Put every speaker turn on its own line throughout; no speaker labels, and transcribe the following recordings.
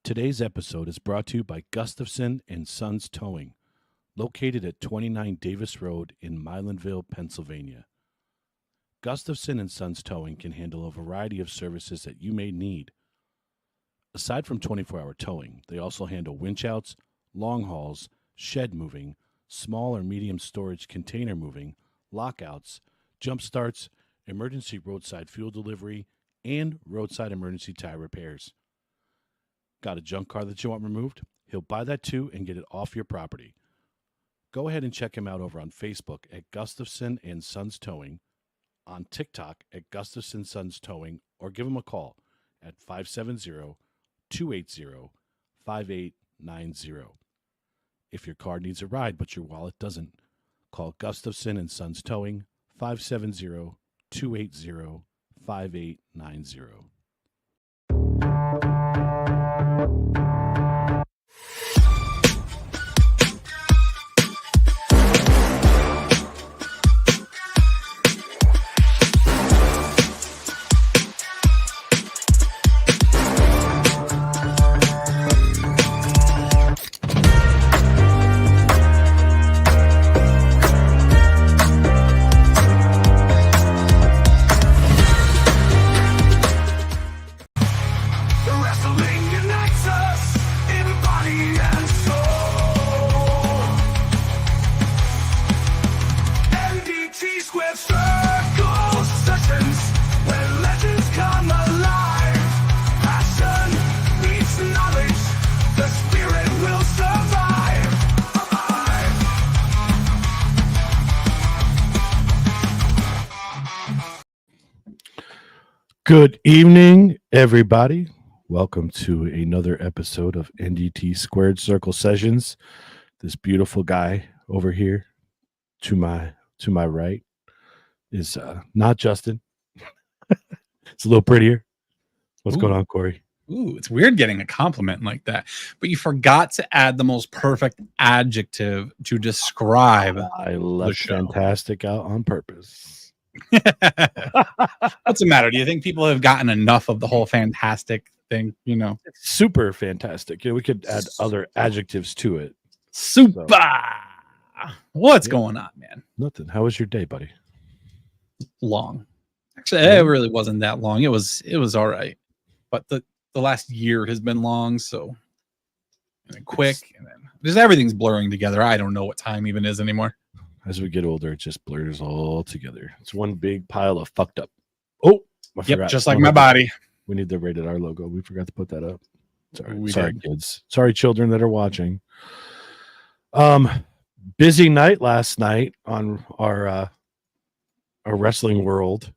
Today's episode is brought to you by Gustafson and Sons Towing, located at 29 Davis Road in Milanville, Pennsylvania. Gustafson and Sons Towing can handle a variety of services that you may need. Aside from 24-hour towing, they also handle winch outs, long hauls, shed moving, small or medium storage container moving, lockouts, jump starts, emergency roadside fuel delivery, and roadside emergency tire repairs. Got a junk car that you want removed? He'll buy that too and get it off your property. Go ahead and check him out over on Facebook at Gustafson and Sons Towing, on TikTok at Gustafson Sons Towing, or give him a call at 570-280-5890. If your car needs a ride but your wallet doesn't, call Gustafson and Sons Towing, 570-280-5890. Good evening, everybody. Welcome to another episode of NDT Squared Circle Sessions. This beautiful guy over here to my right is not Justin. It's a little prettier. What's going on, Corey?
Ooh, it's weird getting a compliment like that. But you forgot to add the most perfect adjective to describe
I left fantastic out on purpose.
What's the matter? Do you think people have gotten enough of the whole fantastic thing? You know,
it's super fantastic. We could add other adjectives to it.
Super. What's going on, man?
Nothing. How was your day, buddy?
Long. Actually, it really wasn't that long. It was all right. But the last year has been long, so and then quick, and then just everything's blurring together. I don't know what time even is anymore.
As we get older, it just blurs all together. It's one big pile of fucked up. Oh, I forgot.
Just like my body.
We need the Rated R logo. We forgot to put that up. Sorry, kids. Sorry, children that are watching. Busy night last night on our wrestling world.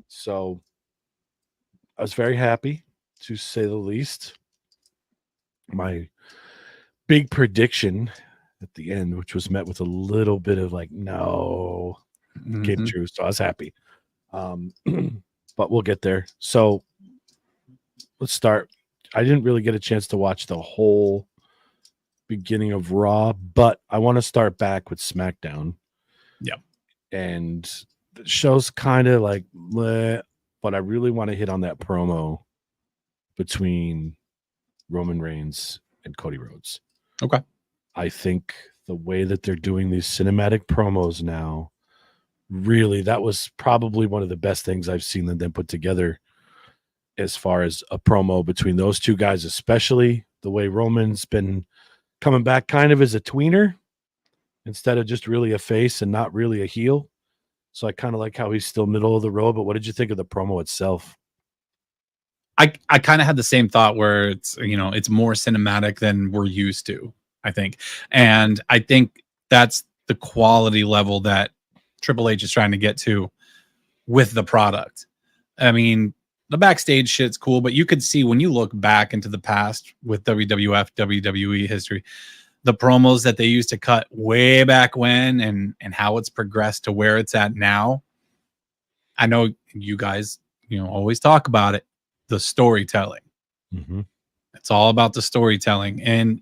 So I was very happy, to say the least. My big prediction at the end, which was met with a little bit of like, no, came true. So I was happy. But we'll get there. So let's start. I didn't really get a chance to watch the whole beginning of Raw, but I want to start back with SmackDown.
Yep.
And the show's kind of like, bleh, but I really want to hit on that promo between Roman Reigns and Cody Rhodes.
Okay.
I think the way that they're doing these cinematic promos now, really, that was probably one of the best things I've seen them put together as far as a promo between those two guys, especially the way Roman's been coming back kind of as a tweener instead of just really a face and not really a heel. So I kind of like how he's still middle of the road. But what did you think of the promo itself?
I kind of had the same thought where it's, it's more cinematic than we're used to, I think. And I think that's the quality level that Triple H is trying to get to with the product. I mean, the backstage shit's cool, but you could see when you look back into the past with WWF, WWE history, the promos that they used to cut way back when and how it's progressed to where it's at now. I know you guys, always talk about it, the storytelling.
Mm-hmm.
It's all about the storytelling. And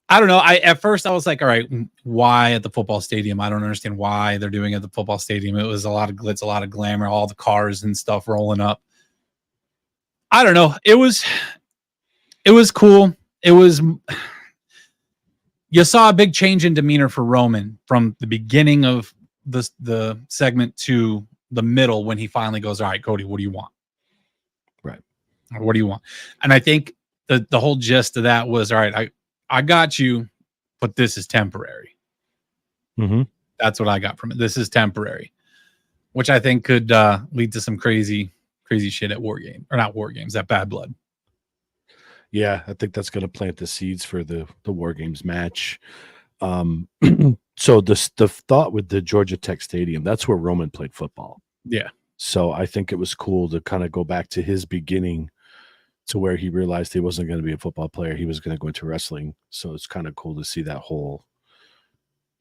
I don't know. At first I was like, all right, why at the football stadium? I don't understand why they're doing it at the football stadium. It was a lot of glitz, a lot of glamour, all the cars and stuff rolling up. I don't know. It was cool. It was. You saw a big change in demeanor for Roman from the beginning of the segment to the middle when he finally goes, "All right, Cody, what do you want?
Right.
What do you want?" And I think the whole gist of that was, "All right, I got you, but this is temporary."
Mm-hmm.
That's what I got from it. This is temporary, which I think could lead to some crazy shit at War Game, or not War Games, at Bad Blood.
Yeah, I think that's going to plant the seeds for the War Games match. So the thought with the Georgia Tech Stadium, that's where Roman played football.
Yeah.
So I think it was cool to kind of go back to his beginning, to where he realized he wasn't going to be a football player. He was going to go into wrestling. So it's kind of cool to see that whole,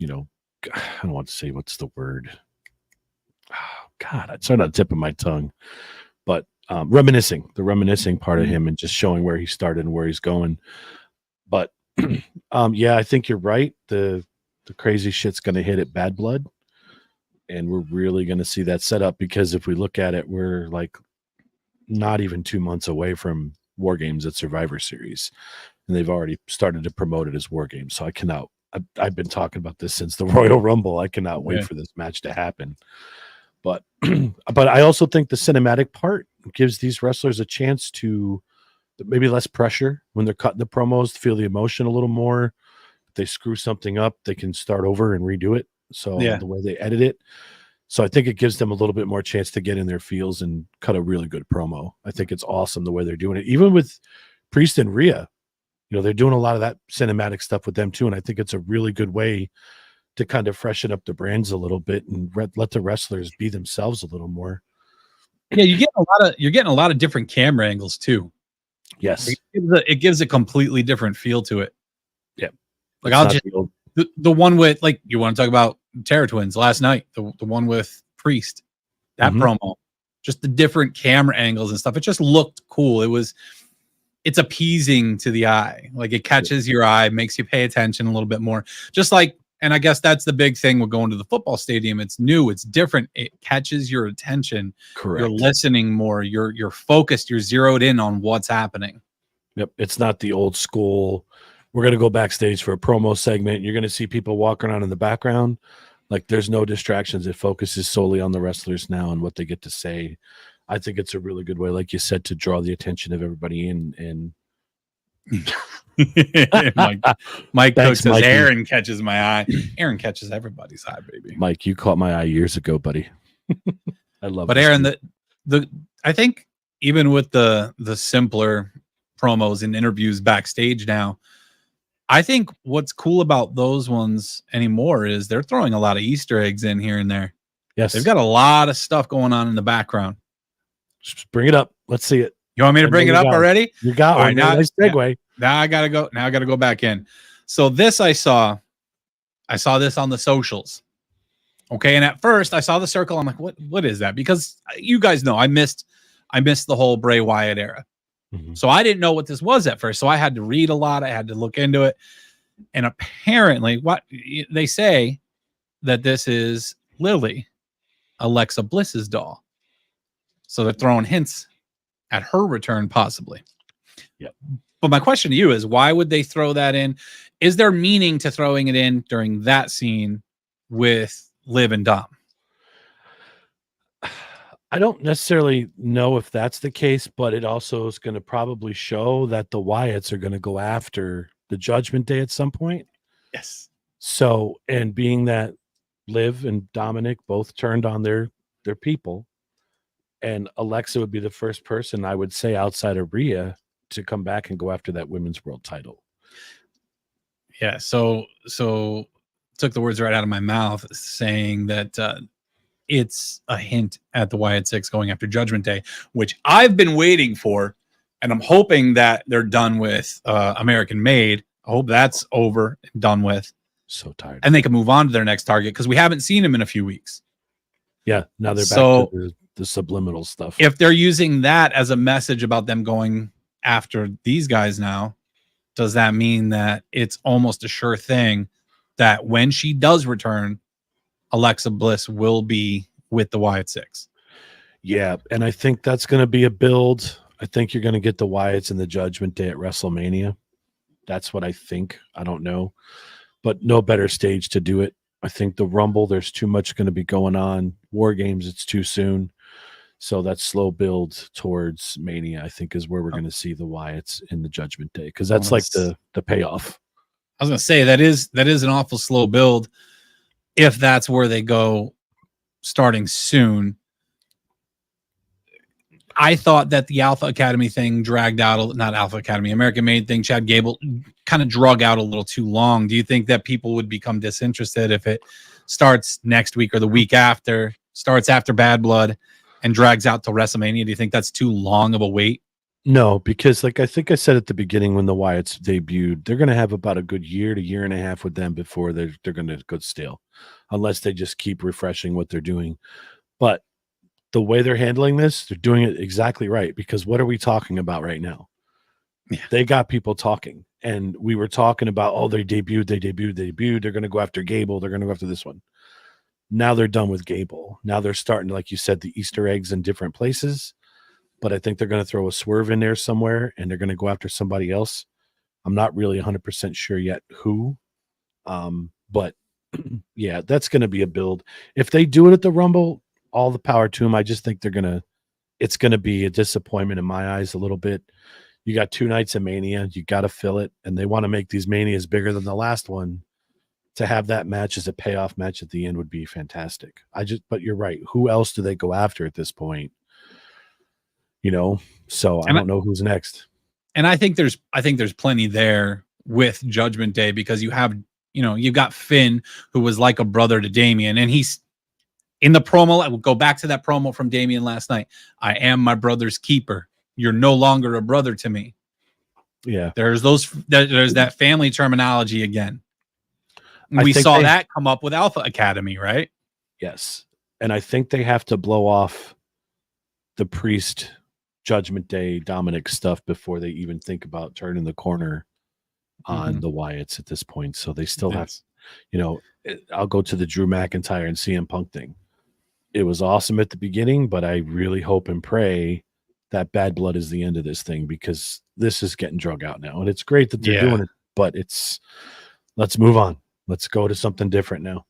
I don't want to say, what's the word? Oh, God, it's on the tip of my tongue. But the reminiscing part of him and just showing where he started and where he's going. But yeah, I think you're right. The crazy shit's going to hit at Bad Blood, and we're really going to see that set up, because if we look at it, we're like not even 2 months away from War Games at Survivor Series, and they've already started to promote it as War Games. So I cannot. I've been talking about this since the Royal Rumble. I cannot wait for this match to happen. But I also think the cinematic part gives these wrestlers a chance to maybe less pressure when they're cutting the promos, to feel the emotion a little more. If they screw something up, they can start over and redo it. So the way they edit it. So I think it gives them a little bit more chance to get in their feels and cut a really good promo. I think it's awesome the way they're doing it. Even with Priest and Rhea, they're doing a lot of that cinematic stuff with them too. And I think it's a really good way to kind of freshen up the brands a little bit and let the wrestlers be themselves a little more.
Yeah, you're getting a lot of different camera angles too.
Yes,
it gives a completely different feel to it.
Yeah,
like I'll just the one with, like, you want to talk about Terror Twins last night, the one with Priest, that promo, just the different camera angles and stuff. It just looked cool. It's appeasing to the eye. Like, it catches your eye, makes you pay attention a little bit more. Just like. And I guess that's the big thing with going to the football stadium. It's new, it's different. It catches your attention.
Correct.
You're listening more. You're focused. You're zeroed in on what's happening.
Yep. It's not the old school. We're going to go backstage for a promo segment. You're going to see people walking around in the background. Like, there's no distractions. It focuses solely on the wrestlers now and what they get to say. I think it's a really good way, like you said, to draw the attention of everybody in. And
Mike Cook says, Mikey. Aaron catches my eye. Aaron catches everybody's eye, baby.
Mike, you caught my eye years ago, buddy. I love it.
But Aaron, I think even with the simpler promos and interviews backstage now, I think what's cool about those ones anymore is they're throwing a lot of Easter eggs in here and there.
Yes.
They've got a lot of stuff going on in the background.
Just bring it up. Let's see it.
You want me to bring it up already?
You got one. Now, nice segue.
Now I gotta go. Now I gotta go back in. So this I saw this on the socials. Okay, and at first I saw the circle. I'm like, what is that? Because you guys know I missed the whole Bray Wyatt era. So I didn't know what this was at first. So I had to read a lot. I had to look into it. And apparently, what they say that this is Lily, Alexa Bliss's doll. So they're throwing hints at her return, possibly.
Yep.
But my question to you is, why would they throw that in? Is there meaning to throwing it in during that scene with Liv and Dom?
I don't necessarily know if that's the case, but it also is going to probably show that the Wyatts are going to go after the Judgment Day at some point.
Yes.
So, and being that Liv and Dominic both turned on their people, and Alexa would be the first person, I would say, outside of Rhea to come back and go after that women's world title.
Yeah. So took the words right out of my mouth, saying that it's a hint at the Wyatt Six going after Judgment Day, which I've been waiting for, and I'm hoping that they're done with American Made. I hope that's over and done with.
So tired.
And they can move on to their next target, because we haven't seen him in a few weeks.
Yeah. Now they're back to the subliminal stuff.
If they're using that as a message about them going after these guys now, does that mean that it's almost a sure thing that when she does return, Alexa Bliss will be with the Wyatt Six?
Yeah, and I think that's going to be a build. I think you're going to get the Wyatts and the Judgment Day at WrestleMania. That's what I think. I don't know. But no better stage to do it. I think the Rumble, there's too much going to be going on. War Games, it's too soon. So that slow build towards Mania, I think, is where we're going to see the Wyatts in the Judgment Day, because that's like the payoff.
I was going to say that is an awful slow build if that's where they go starting soon. I thought that the Alpha Academy thing dragged out, not Alpha Academy, American Made thing, Chad Gable, kind of drug out a little too long. Do you think that people would become disinterested if it starts next week or the week after, starts after Bad Blood and drags out till WrestleMania? Do you think that's too long of a wait?
No, because like I think I said at the beginning when the Wyatts debuted, they're going to have about a good year to year and a half with them before they're going to go stale, unless they just keep refreshing what they're doing. But the way they're handling this, they're doing it exactly right, because what are we talking about right now? Yeah. They got people talking, and we were talking about, oh, they debuted. They're going to go after Gable. They're going to go after this one. Now they're done with Gable. Now they're starting, like you said, the Easter eggs in different places, but I think they're going to throw a swerve in there somewhere, and they're going to go after somebody else. I'm not really 100% sure yet who, but yeah, that's going to be a build. If they do it at the Rumble, all the power to them. I just think it's going to be a disappointment in my eyes a little bit. You got 2 nights of Mania. You got to fill it. And they want to make these Manias bigger than the last one. To have that match as a payoff match at the end would be fantastic. But you're right. Who else do they go after at this point? So I don't know who's next.
And I think there's plenty there with Judgment Day, because you've got Finn, who was like a brother to Damian, and he's in the promo. I will go back to that promo from Damian last night. I am my brother's keeper. You're no longer a brother to me. Yeah. There's that family terminology again. We saw that come up with Alpha Academy, right?
Yes. And I think they have to blow off the Priest Judgment Day Dominic stuff before they even think about turning the corner on the Wyatts at this point. So they still have, I'll go to the Drew McIntyre and CM Punk thing. It was awesome at the beginning, but I really hope and pray that Bad Blood is the end of this thing, because this is getting drug out now. And it's great that they're doing it, but let's move on. Let's go to something different now.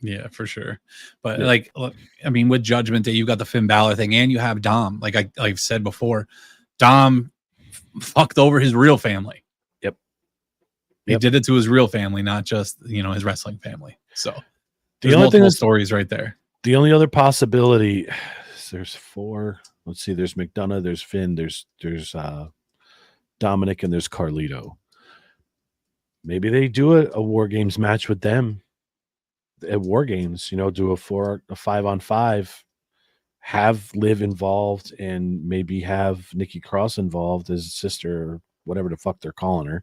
Yeah, for sure. But with Judgment Day, you got the Finn Balor thing, and you have Dom. Like I've said before, Dom fucked over his real family.
Yep.
He did it to his real family, not just, his wrestling family. So there's multiple stories right there.
The only other possibility, there's 4. Let's see. There's McDonough, there's Finn, there's Dominic, and there's Carlito. Maybe they do a War Games match with them at War Games. Do a 5-on-5, have Liv involved, and maybe have Nikki Cross involved as sister, or whatever the fuck they're calling her.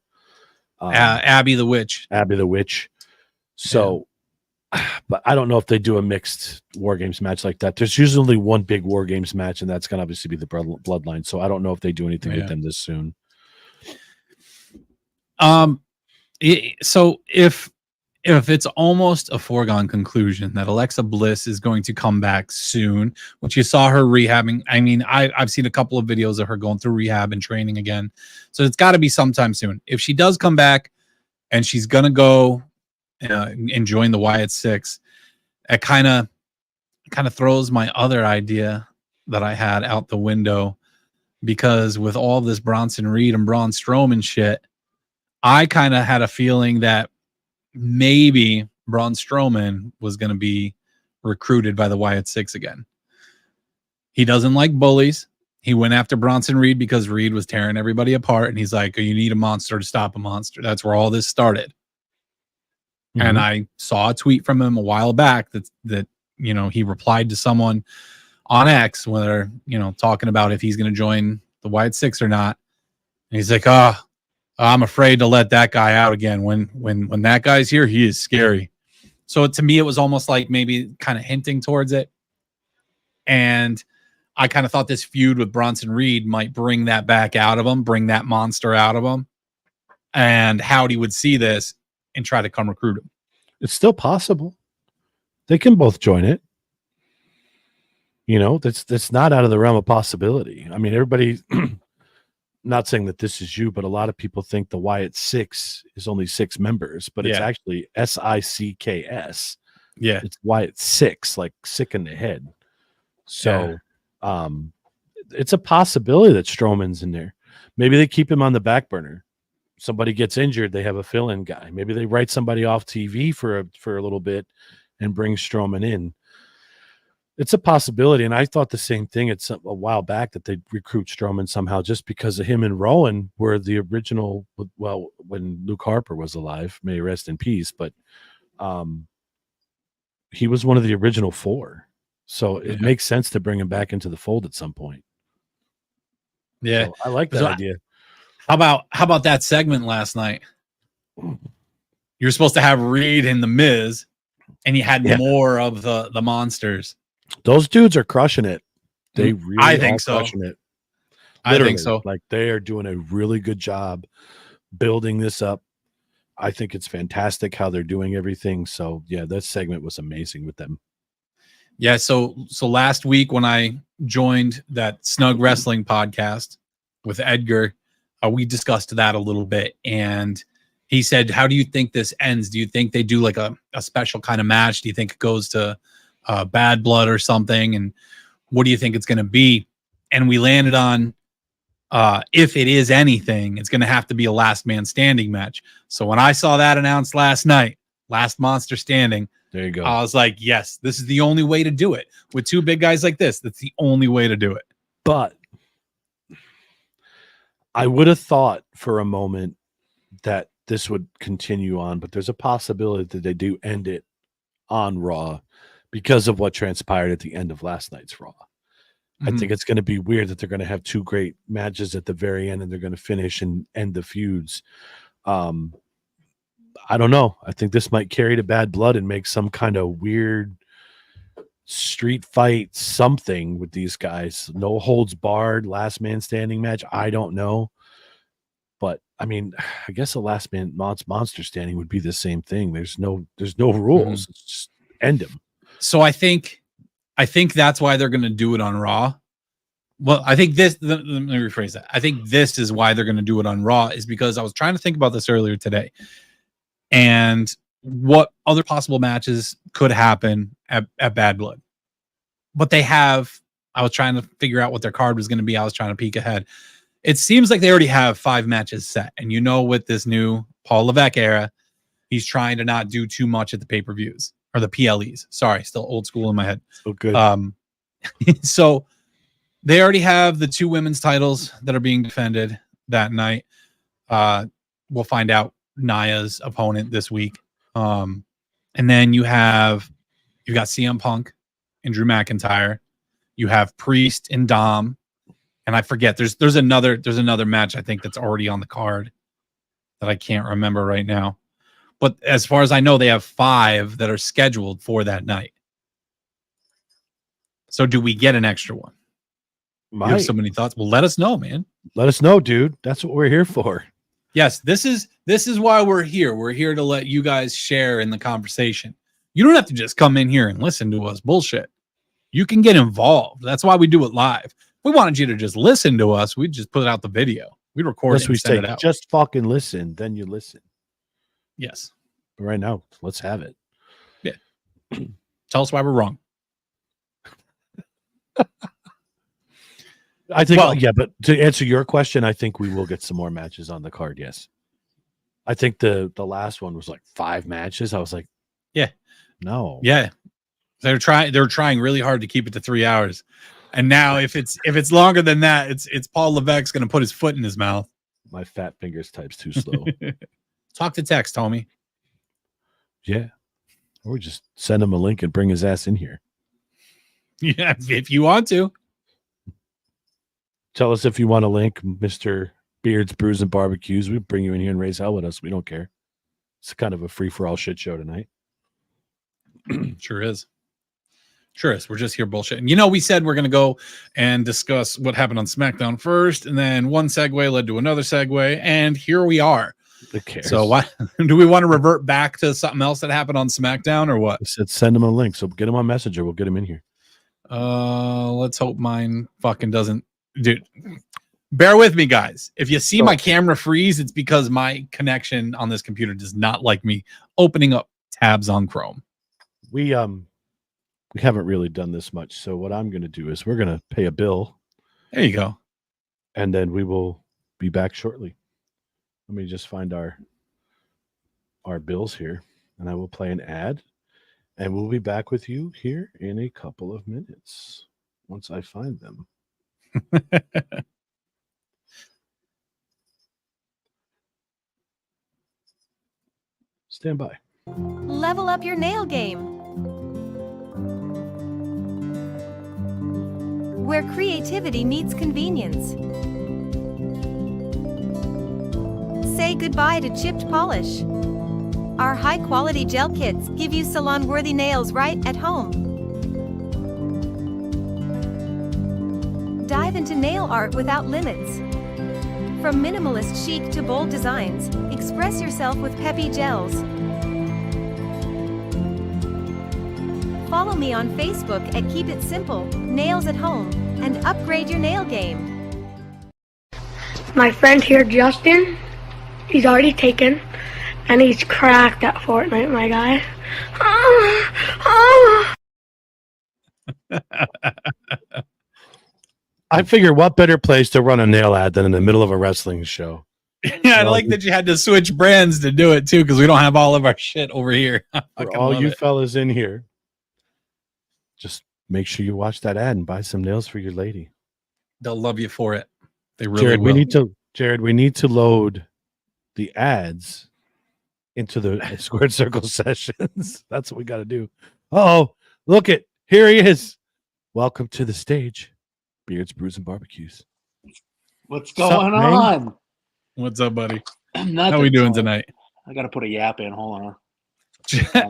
Abby the Witch.
So, but I don't know if they do a mixed War Games match like that. There's usually one big War Games match, and that's going to obviously be the Bloodline. So I don't know if they do anything with them this soon.
So if it's almost a foregone conclusion that Alexa Bliss is going to come back soon, which you saw her rehabbing. I mean, I've seen a couple of videos of her going through rehab and training again. So it's got to be sometime soon. If she does come back and she's going to go and join the Wyatt 6, it kind of throws my other idea that I had out the window, because with all this Bronson Reed and Braun Strowman shit, I kind of had a feeling that maybe Braun Strowman was going to be recruited by the Wyatt 6 again. He doesn't like bullies. He went after Bronson Reed because Reed was tearing everybody apart, and he's like, you need a monster to stop a monster. That's where all this started. Mm-hmm. And I saw a tweet from him a while back that he replied to someone on X when they're, talking about if he's going to join the Wyatt 6 or not. And he's like, I'm afraid to let that guy out again. When that guy's here, he is scary. So to me, it was almost like maybe kind of hinting towards it. And I kind of thought this feud with Bronson Reed might bring that back out of him, bring that monster out of him. And Howdy would see this and try to come recruit him.
It's still possible. They can both join it. That's not out of the realm of possibility. I mean, everybody, not saying that this is you, but a lot of people think the Wyatt Six is only 6 members, but it's actually SICKS.
Yeah.
It's Wyatt Six, like sick in the head. So it's a possibility that Strowman's in there. Maybe they keep him on the back burner. Somebody gets injured, they have a fill-in guy. Maybe they write somebody off TV for a little bit and bring Strowman in. It's a possibility, and I thought the same thing. It's a while back that they'd recruit Strowman somehow just because of him and Rowan were the original. Well, when Luke Harper was alive, may he rest in peace, but he was one of the original 4. So it makes sense to bring him back into the fold at some point.
Yeah,
so I like that idea.
How about that segment last night? You're supposed to have Reed and the Miz, and you had more of the monsters.
Those dudes are crushing it. They really crushing it. Literally,
I think so.
Like they are doing a really good job building this up. I think it's fantastic how they're doing everything. So yeah, that segment was amazing with them.
Yeah. So last week when I joined that Snug Wrestling podcast with Edgar, we discussed that a little bit, and he said, "How do you think this ends? Do you think they do like a special kind of match? Do you think it goes to Bad Blood or something? And what do you think it's going to be?" And we landed on, if it is anything, it's going to have to be a last man standing match. So when I saw that announced last night, last monster standing,
there you go.
I was like, yes, this is the only way to do it. With 2 big guys like this, that's the only way to do it.
But I would have thought for a moment that this would continue on, but there's a possibility that they do end it on Raw because of what transpired at the end of last night's Raw. I think it's going to be weird that they're going to have 2 great matches at the very end and they're going to finish and end the feuds. I don't know. I think this might carry to Bad Blood and make some kind of weird street fight something with these guys. No holds barred, last man standing match. I don't know. But I mean, I guess a last man monster standing would be the same thing. There's no rules. It's just end him.
So I think that's why they're going to do it on Raw. Well, I think let me rephrase that. I think this is why they're going to do it on Raw, is because I was trying to think about this earlier today and what other possible matches could happen at Bad Blood. But I was trying to figure out what their card was going to be. I was trying to peek ahead. It seems like they already have 5 matches set. And with this new Paul Levesque era, he's trying to not do too much at the pay-per-views or the PLEs. Sorry, still old school in my head.
So good.
So they already have the 2 women's titles that are being defended that night. We'll find out Naya's opponent this week. And then you've got CM Punk and Drew McIntyre. You have Priest and Dom. And I forget, there's another match I think that's already on the card that I can't remember right now. But as far as I know, they have 5 that are scheduled for that night. So do we get an extra one? You have so many thoughts. Well, let us know, man.
Let us know, dude. That's what we're here for.
Yes, this is why we're here. We're here to let you guys share in the conversation. You don't have to just come in here and listen to us bullshit. You can get involved. That's why we do it live. If we wanted you to just listen to us, we'd just put out the video. We'd record it and send it out.
Just fucking listen, then you listen.
Yes.
But right now, let's have it.
Yeah. Tell us why we're wrong.
I think, but to answer your question, I think we will get some more matches on the card. Yes. I think the last one was like 5 matches. I was like,
yeah,
no.
Yeah. They're trying really hard to keep it to 3 hours. And now if it's longer than that, it's Paul Levesque's going to put his foot in his mouth.
My fat fingers types too slow.
Talk to text, homie.
Yeah. Or just send him a link and bring his ass in here.
Yeah, if you want to.
Tell us if you want a link, Mr. Beards, Brews, and Barbecues. We bring you in here and raise hell with us. We don't care. It's kind of a free-for-all shit show tonight.
Sure is. Sure is. We're just here bullshitting. We said we're going to go and discuss what happened on SmackDown first, and then one segue led to another segue, and here we are.
Who cares?
So what do we want to revert back to something else that happened on SmackDown or what?
I said send him a link. So get him on Messenger. We'll get him in here.
Let's hope mine fucking doesn't. Dude, bear with me, guys. If you see my camera freeze, it's because my connection on this computer does not like me opening up tabs on Chrome.
We haven't really done this much, so what I'm going to do is we're going to pay a bill.
There you go.
And then we will be back shortly. Let me just find our bills here, and I will play an ad, and we'll be back with you here in a couple of minutes once I find them. Stand by.
Level up your nail game, where creativity meets convenience. Say goodbye to chipped polish. Our high-quality gel kits give you salon-worthy nails right at home. Dive into nail art without limits. From minimalist chic to bold designs, express yourself with peppy gels. Follow me on Facebook at Keep It Simple, Nails at Home, and upgrade your nail game.
My friend here, Justin, he's already taken, and he's cracked at Fortnite, my guy.
I figure what better place to run a nail ad than in the middle of a wrestling show.
Yeah, I like that you had to switch brands to do it too, because we don't have all of our shit over here.
For all you fellas in here, just make sure you watch that ad and buy some nails for your lady.
They'll love you for it. They really
Jared,
will.
Jared, we need to load the ads into the Squared Circle sessions. That's what we got to do. Oh, look it. Here he is. Welcome to the stage. Beards, Brews, and Barbecues.
What's going on?
What's up, buddy?
Nothing.
How we doing tonight?
I got to put a yap in. Hold on.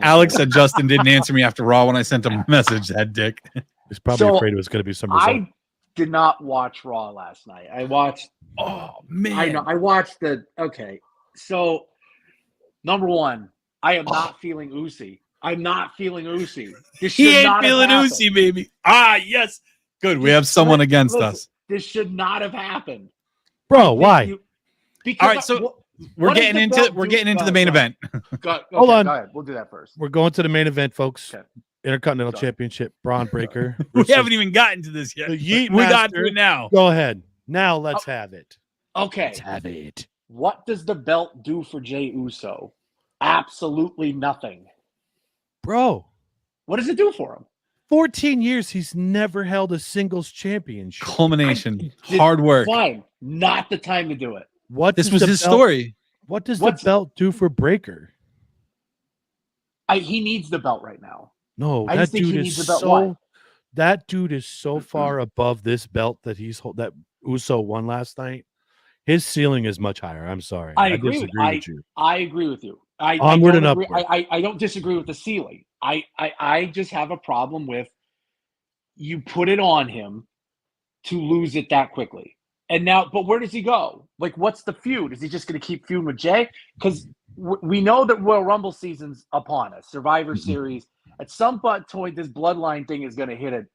Alex said Justin didn't answer me after Raw when I sent him a message. That dick.
He's probably afraid it was going to be some result.
I did not watch Raw last night. I watched.
Oh, man.
I know. I watched the. Okay. So, number one, I am not feeling Ucey. I'm not feeling Ucey.
He ain't feeling Ucey, baby. Ah, yes. Good. We have someone against us.
This should not have happened.
Bro, why?
Because
all right, so we're getting into the main event.
Hold on.
Go ahead. We'll do that first.
We're going to the main event, folks.
Okay.
Intercontinental Championship, Braun Breaker.
We haven't even gotten to this yet. We got to it now.
Go ahead. Now let's have it.
Okay.
Let's have it.
What does the belt do for Jey Uso? Absolutely nothing.
Bro.
What does it do for him?
14 years, he's never held a singles championship.
Culmination. Hard work.
Fine. Not the time to do it.
This was his story.
What does the belt do for Breaker?
He needs the belt right now.
No,
I just think he needs the belt. Why?
That dude is so far above this belt that that Uso won last night. His ceiling is much higher. I'm sorry.
I agree
with you.
I agree with you.
Onward and upward.
I don't disagree with the ceiling. I just have a problem with you put it on him to lose it that quickly. And now, but where does he go? Like, what's the feud? Is he just going to keep feuding with Jey? Because we know that Royal Rumble season's upon us. Survivor Series. At some point, this bloodline thing is going to hit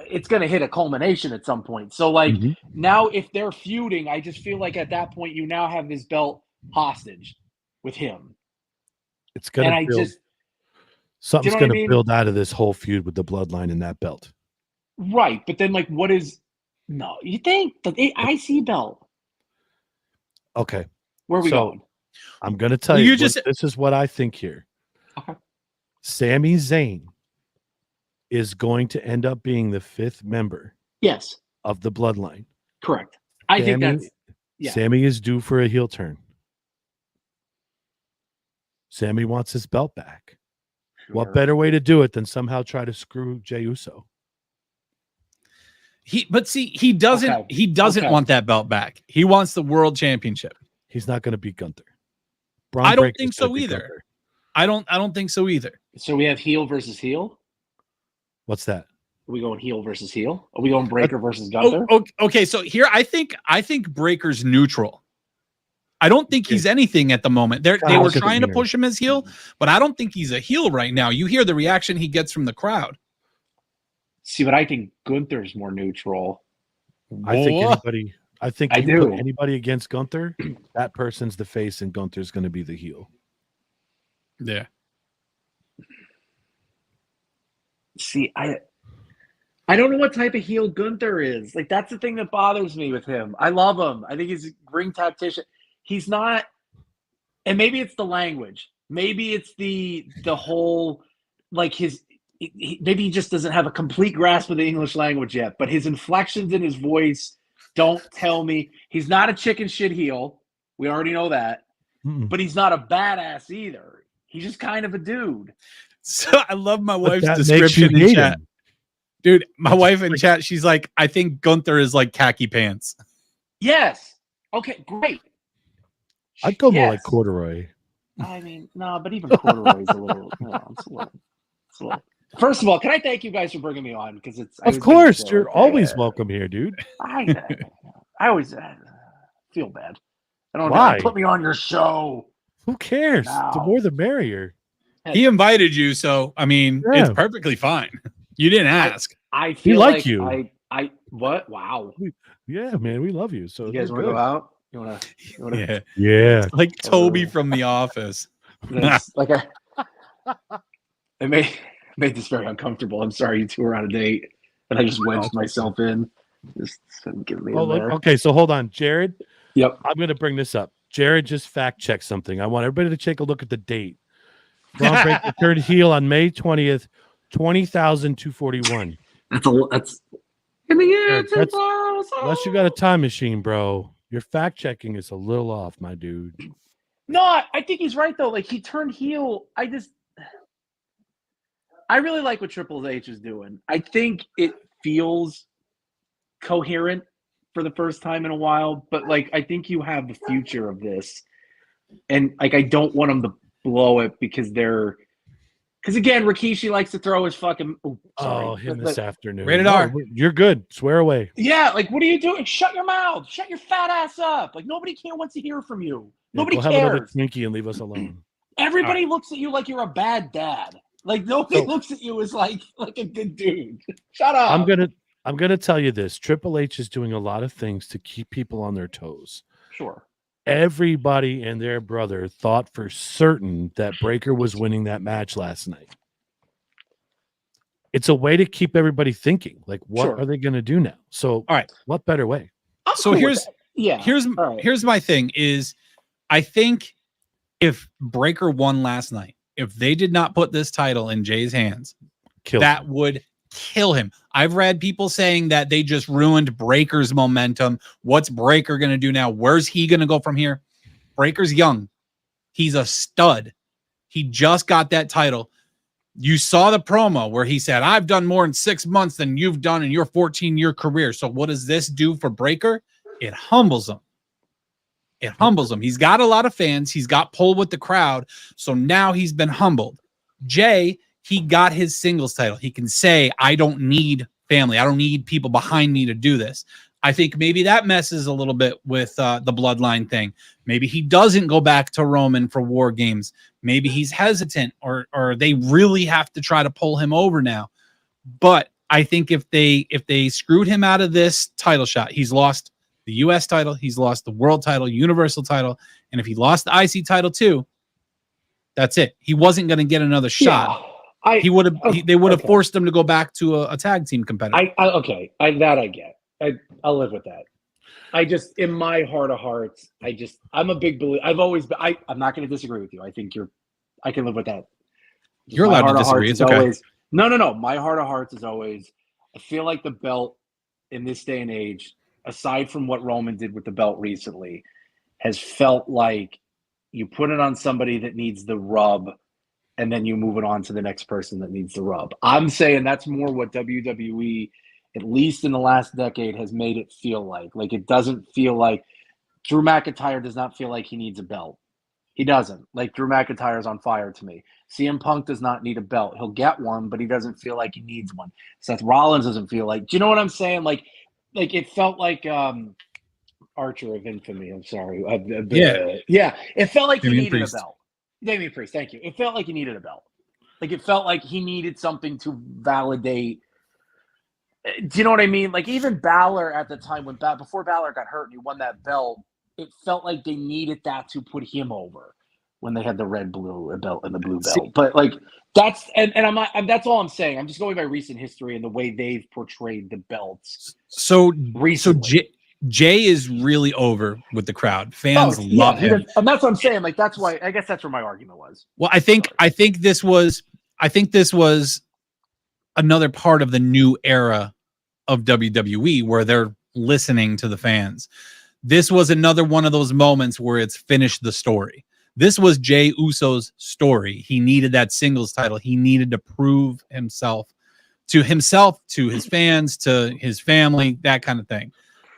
it's going to hit a culmination at some point. So, like, now if they're feuding, I just feel like at that point you now have this belt hostage with him.
It's going to build. Something's going to build out of this whole feud with the bloodline in that belt.
Right. But then, like, what is... No, you think the IC belt?
Okay.
Where are we going?
I'm going to tell you. This is what I think here.
Okay.
Sami Zayn is going to end up being the 5th member.
Yes.
Of the bloodline.
Correct. I think that's. Yeah.
Sami is due for a heel turn. Sami wants his belt back. Sure. What better way to do it than somehow try to screw Jey Uso?
He doesn't want that belt back. He wants the world championship.
He's not going to beat Gunther.
I don't think so either. I don't think so either.
So we have heel versus heel.
What's that?
Are we going heel versus heel? Are we going Breaker versus Gunther?
Okay, so here I think Breaker's neutral. I don't think he's anything at the moment. They were trying to push him as heel, but I don't think he's a heel right now. You hear the reaction he gets from the crowd.
See, but I think Gunther's more neutral.
I think
What?
anybody. I think
I
you
do.
put anybody against Gunther, that person's the face, and Gunther's going to be the heel.
Yeah.
See, I don't know what type of heel Gunther is. Like, that's the thing that bothers me with him. I love him. I think he's a ring tactician. He's not, and maybe it's the language. Maybe it's the whole, like maybe he just doesn't have a complete grasp of the English language yet. But his inflections in his voice don't tell me he's not a chicken shit heel. We already know that.
Mm-mm.
But he's not a badass either. He's just kind of a dude.
So I love my
But
wife's
that makes
description
you
in
hate
chat.
him.
Dude, my wife in chat, she's like, I think Gunther is like khaki pants.
Yes. Okay, great.
I'd go more
Yes.
like corduroy.
I mean, no, but even corduroy is a little, it's a little. First of all, can I thank you guys for bringing me on? Because it's
Of course, you're always welcome here, dude.
I always feel bad. I don't
Why?
put me on your show.
Who cares? The
No.
more the merrier.
He invited you, so I mean,
Yeah.
it's perfectly fine. You didn't ask.
I feel
like
like
you.
I what? Wow.
Yeah, man, we love you. So
You guys
you're
want to
good.
go out? You want to?
Yeah.
Yeah.
Like Toby from The Office.
Like I made this very uncomfortable. I'm sorry, you two are on a date, and I just wedged myself in. Just give me
Oh,
in
look,
there.
okay, so hold on, Jared.
Yep.
I'm going to bring this up. Jared just fact checked something. I want everybody to take a look at the date. Braun Breaker turned heel on May 20th, 20,241.
That's in the
Yeah,
end.
that's- Unless you got a time machine, bro. Your fact checking is a little off, my dude.
No, I think he's right though. Like, he turned heel. I really like what Triple H is doing. I think it feels coherent for the first time in a while, but like, I think you have the future of this, and like, I don't want them to blow it because again, Rikishi likes to throw his fucking.
Him this afternoon.
Rated
No,
R.
You're good. Swear away.
Yeah, like, what are you doing? Shut your mouth. Shut your fat ass up. Like, nobody wants to hear from you.
Yeah,
Nobody
go have another
cares.
Twinkie and leave us alone.
Everybody looks at you like you're a bad dad. Like, nobody looks at you as like a good dude. Shut up.
I'm gonna tell you this. Triple H is doing a lot of things to keep people on their toes.
Sure.
Everybody and their brother thought for certain that Breaker was winning that match last night. It's a way to keep everybody thinking, like, what
Sure.
are they going to do now? So,
All right.
what better way?
I'm
So
cool with
here's
that. Yeah. All right.
here's my thing is I think if Breaker won last night, if they did not put this title in Jay's hands,
Kill
that
him.
would kill him. I've read people saying that they just ruined Breaker's momentum. What's Breaker going to do now? Where's he going to go from here? Breaker's young. He's a stud. He just got that title. You saw the promo where he said, I've done more in 6 months than you've done in your 14-year career. So what does this do for Breaker? It humbles him. It humbles him. He's got a lot of fans. He's got pull with the crowd. So now he's been humbled. Jay, he got his singles title. He can say, I don't need family. I don't need people behind me to do this. I think maybe that messes a little bit with the bloodline thing. Maybe he doesn't go back to Roman for War Games. Maybe he's hesitant or they really have to try to pull him over now. But I think if they screwed him out of this title shot, he's lost the US title, he's lost the world title, universal title, and if he lost the IC title too, that's it. He wasn't going to get another shot.
Yeah,
They would have
okay.
forced him to go back to a tag team competitor.
I get. I'll live with that. I just, in my heart of hearts, I'm a big believer. I've always been, I'm not going to disagree with you. I think I can live with that. Just
You're
my
allowed to
heart of
disagree.
hearts
It's
is
okay.
always, no. My heart of hearts is always, I feel like the belt in this day and age, aside from what Roman did with the belt recently, has felt like you put it on somebody that needs the rub and then you move it on to the next person that needs the rub. I'm saying that's more what WWE, at least in the last decade, has made it feel like. Like, it doesn't feel like Drew McIntyre does not feel like he needs a belt. He doesn't. Like, Drew McIntyre's on fire to me. CM Punk does not need a belt. He'll get one, but he doesn't feel like he needs one. Seth Rollins doesn't feel like. Do you know what I'm saying? Like it felt like Archer of Infamy. I'm sorry. Yeah. It felt like he
Damian
needed
Priest.
a belt. Damian Priest. Thank you. It felt like he needed a belt. Like, it felt like he needed something to validate Do you know what I mean? Like even Balor at the time before Balor got hurt and he won that belt, it felt like they needed that to put him over when they had the red blue belt and the blue belt. But like that's I'm not. That's all I'm saying. I'm just going by recent history and the way they've portrayed the belts.
So
recently.
Jay is really over with the crowd. Fans love him,
and that's what I'm saying. Like that's why I guess that's where my argument was.
Well, I think this was another part of the new era of WWE where they're listening to the fans. This was another one of those moments where it's finished the story. This was Jey Uso's story. He needed that singles title. He needed to prove himself, to his fans, to his family, that kind of thing.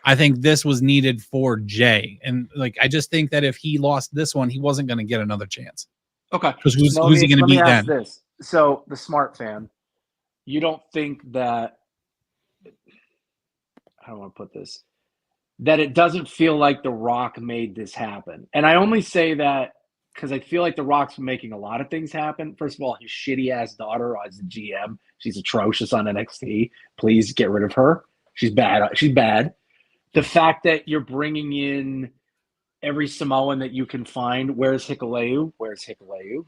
I think this was needed for Jay. And like, I just think that if he lost this one, he wasn't going to get another chance.
Okay.
Because who's he going to beat then?
This. So the smart fan, you don't think that, how do I want to put this? That it doesn't feel like The Rock made this happen. And I only say that because I feel like The Rock's making a lot of things happen. First of all, his shitty ass daughter as the GM. She's atrocious on NXT. Please get rid of her. She's bad. She's bad. The fact that you're bringing in every Samoan that you can find. Where's Hikuleu?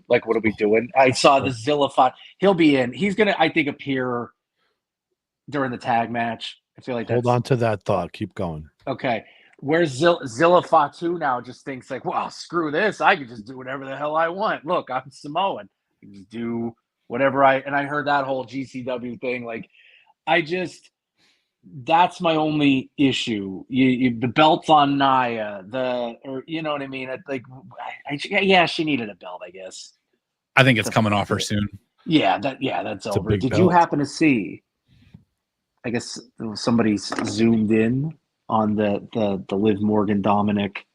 Like, what are we doing? I saw the Zillafot. He'll be in. He's going to, I think, appear during the tag match. I feel like
Hold on to that thought. Keep going.
Okay. Where's Zillafatu now just thinks like, well, screw this. I can just do whatever the hell I want. Look, I'm Samoan. I can just do whatever I heard that whole GCW thing. Like, that's my only issue. The belt's on Nia. You know what I mean? Yeah, she needed a belt, I guess.
I think it's coming off her soon.
Yeah, that's over. Did you happen to see? I guess somebody zoomed in on the Liv Morgan Dominic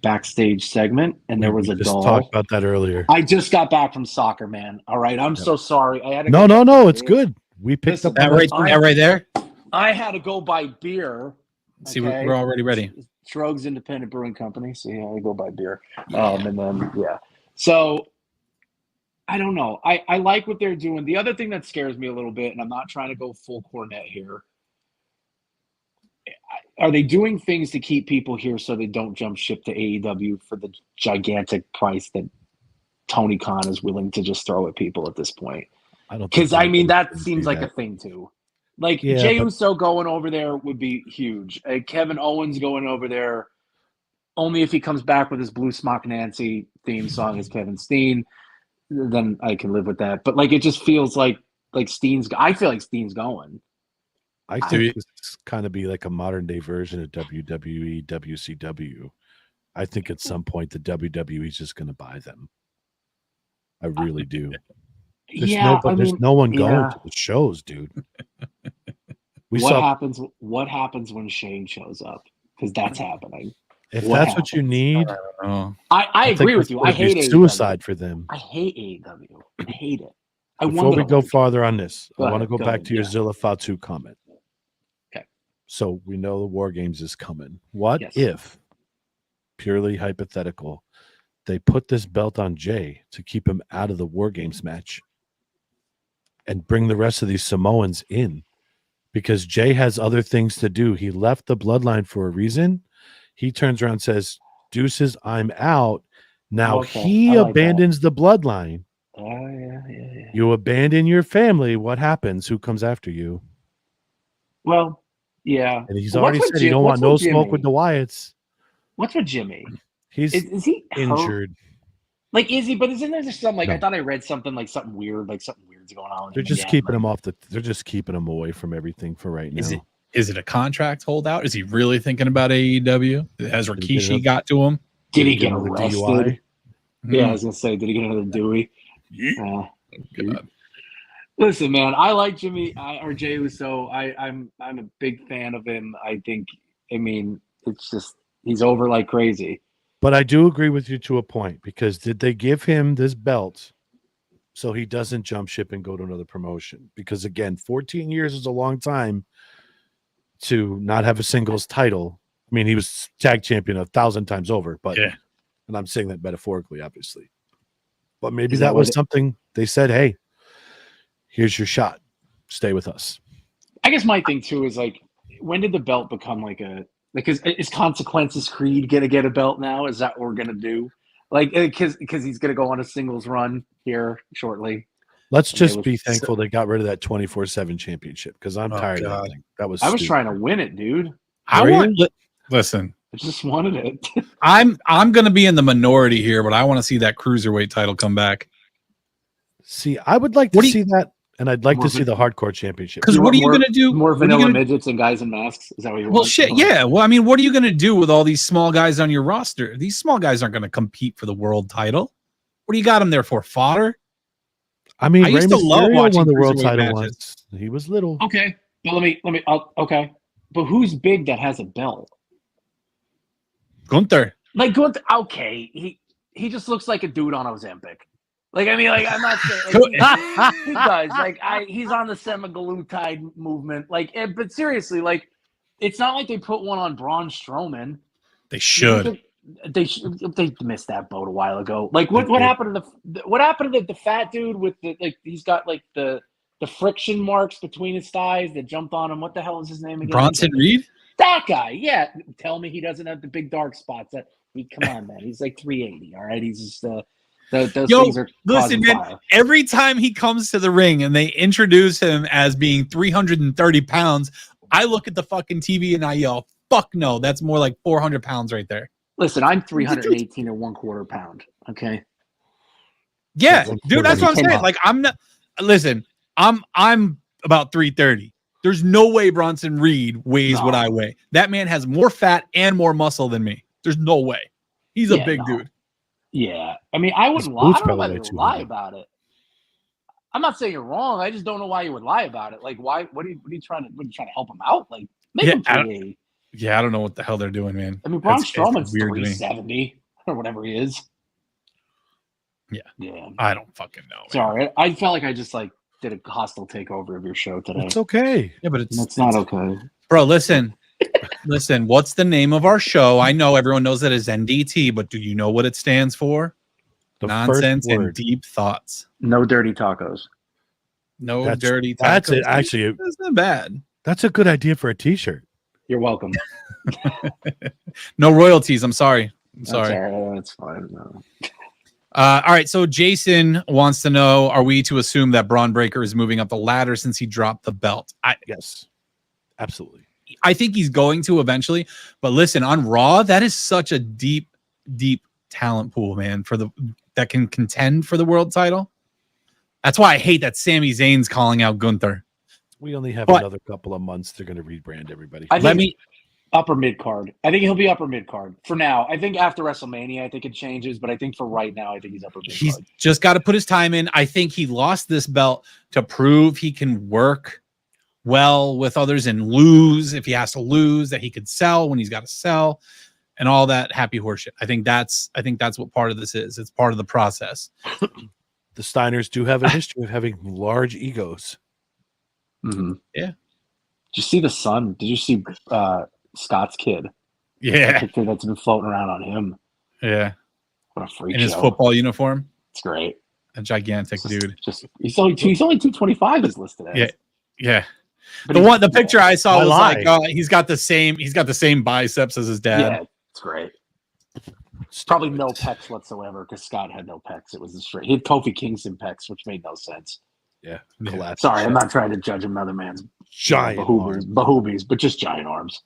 backstage segment, and there was a doll.
Talked about that earlier.
I just got back from soccer, man. All right, I'm so sorry. I had to
no, it's good. We picked up
that right there.
I had to go buy beer.
See, we're already ready.
Trogs Independent Brewing Company. So yeah, I go buy beer. And then so I don't know. I like what they're doing. The other thing that scares me a little bit, and I'm not trying to go full Cornette here. Are they doing things to keep people here so they don't jump ship to AEW for the gigantic price that Tony Khan is willing to just throw at people at this point?
I don't.
Because that seems like a thing too. Like Jey Uso going over there would be huge. Kevin Owens going over there, only if he comes back with his Blue Smock Nancy theme song as Kevin Steen, then I can live with that. But like, it just feels like Steen's. I feel like Steen's going.
I think this kind of be like a modern day version of WWE, WCW. I think at some point the WWE is just going to buy them. I really do. There's no one going to the shows, dude.
What happens when Shane shows up? Because that's happening.
If that's what you need,
I agree with you. I hate AEW.
Suicide for them.
I hate AEW. I hate it.
Before we go farther on this, I want to go back to your Zilla Fatu comment.
Okay.
So we know the War Games is coming. What if, purely hypothetical, they put this belt on Jay to keep him out of the War Games match and bring the rest of these Samoans in? Because Jay has other things to do. He left the bloodline for a reason. He turns around and says, deuces, I'm out. Now he abandons the bloodline.
Oh, yeah.
You abandon your family. What happens? Who comes after you?
Well, yeah.
And he's already said he don't want no smoke with the Wyatts.
What's with Jimmy?
Is he injured?
Like, is he? But isn't there just something I thought I read something like something weird, like something weird's going on.
They're just keeping him off they're just keeping him away from everything for right now.
Is it a contract holdout? Is he really thinking about AEW? Has Rikishi got to him?
Did he get arrested? Yeah, I was gonna say, did he get another Dewey?
God.
Listen, man, I like Jimmy or Jey Uso. I'm a big fan of him. It's just he's over like crazy.
But I do agree with you to a point, because did they give him this belt so he doesn't jump ship and go to another promotion? Because again, 14 years is a long time to not have a singles title. I mean, he was tag champion 1,000 times over, but and I'm saying that metaphorically, obviously. But maybe that was something they said, hey, here's your shot. Stay with us.
I guess my thing too is like, when did the belt become like a is Consequences Creed gonna get a belt now? Is that what we're gonna do? Like, because he's gonna go on a singles run here shortly.
Let's just
was-
be thankful they got rid of that 24/7 championship because I'm tired of
God.
that thing. That was.
I was
stupid.
trying to win it, dude.
I
Were
want. Listen,
I just wanted it.
I'm going to be in the minority here, but I want to see that cruiserweight title come back.
See, I would like to
What do you-
see that, and I'd like
More
to see the hardcore championship.
Because what are you going to do?
More
what are you
vanilla
gonna-
midgets and guys in masks? Is that what you want?
Well, shit, yeah. Well, I mean, what are you going to do with all these small guys on your roster? These small guys aren't going to compete for the world title. What do you got them there for? Fodder?
I mean,
I used
Rey
to love
Mysterio
watching
won the world
cruiserweight
title
matches.
once. He was little.
Okay, but okay. But who's big that has a belt?
Gunther.
Like Gunther, okay, he just looks like a dude on Ozempic. Like, I mean, like, I'm not saying like, he does. Like, he's on the semaglutide movement. Like, but seriously, like, it's not like they put one on Braun Strowman.
They should.
They missed that boat a while ago. Like, what happened to the fat dude with the, like, he's got like the friction marks between his thighs that jumped on him? What the hell is his name again?
Bronson Reed?
That guy, yeah. Tell me he doesn't have the big dark spots. Come on, man. He's like 380. All right, he's just those things are
listen, man.
fire.
Every time he comes to the ring and they introduce him as being 330 pounds, I look at the fucking TV and I yell, "Fuck no! That's more like 400 pounds right there."
Listen, I'm 318 and 1/4 pound. Okay.
Yeah,
That's
dude, that's what I'm
came
saying.
up.
Like, I'm not. Listen, I'm about 330. There's no way Bronson Reed weighs what I weigh. That man has more fat and more muscle than me. There's no way. He's a big dude.
Yeah. I mean, I wouldn't
His
lie. I
boots
don't know why
probably
you
weigh
would lie
200.
about it. I'm not saying you're wrong. I just don't know why you would lie about it. Like, why? What are you trying to help him out? Like, make him 380.
Yeah, I don't know what the hell they're doing, man.
I mean, Braun
It's
Strowman's
weird to me.
370 or whatever he is.
Yeah.
Yeah.
I don't fucking know. Man.
Sorry. I felt like I just like did a hostile takeover of your show today.
It's okay.
Yeah, but it's
not okay.
Bro, listen. Listen, what's the name of our show? I know everyone knows that is NDT, but do you know what it stands for?
The
Nonsense
first
and
word.
deep thoughts.
No dirty tacos.
No
That's-
dirty tacos.
That's it. Actually,
That's not bad.
that's a good idea for a T-shirt.
You're welcome.
No royalties. I'm sorry. I'm
That's
sorry.
all right. That's fine. No.
All right. So Jason wants to know: are we to assume that Braun Breaker is moving up the ladder since he dropped the belt?
Yes, absolutely.
I think he's going to eventually. But listen, on Raw, that is such a deep, deep talent pool, man. That can contend for the world title. That's why I hate that Sami Zayn's calling out Gunther.
We only have
But-
another couple of months. They're going to rebrand everybody.
I
Let
think
me.
upper mid card. I think he'll be upper mid card for now. I think after WrestleMania, I think it changes. But I think for right now, I think he's upper mid
He's
card.
just got to put his time in. I think he lost this belt to prove he can work well with others and lose if he has to lose, that he could sell when he's got to sell, and all that happy horseshit. I think that's what part of this is. It's part of the process.
The Steiners do have a history of having large egos.
Mm-hmm.
Yeah.
Did you see the son? Did you see Scott's kid? The
Yeah,
picture that's been floating around on him.
yeah.
What a freak
In his
show.
football uniform,
It's great.
a gigantic
Just,
dude.
Just he's only 225 is listed as.
Yeah, yeah.
But
The picture I saw
I
was
lied.
like, he's got the same biceps as his dad.
Yeah, it's great. Probably no pecs whatsoever because Scott had no pecs. It was a straight. He had Kofi Kingston pecs, which made no sense.
Yeah,
Yeah.
collapse.
Sorry, I'm not trying to judge another man's
Giant arms.
bahoobies, but just giant arms.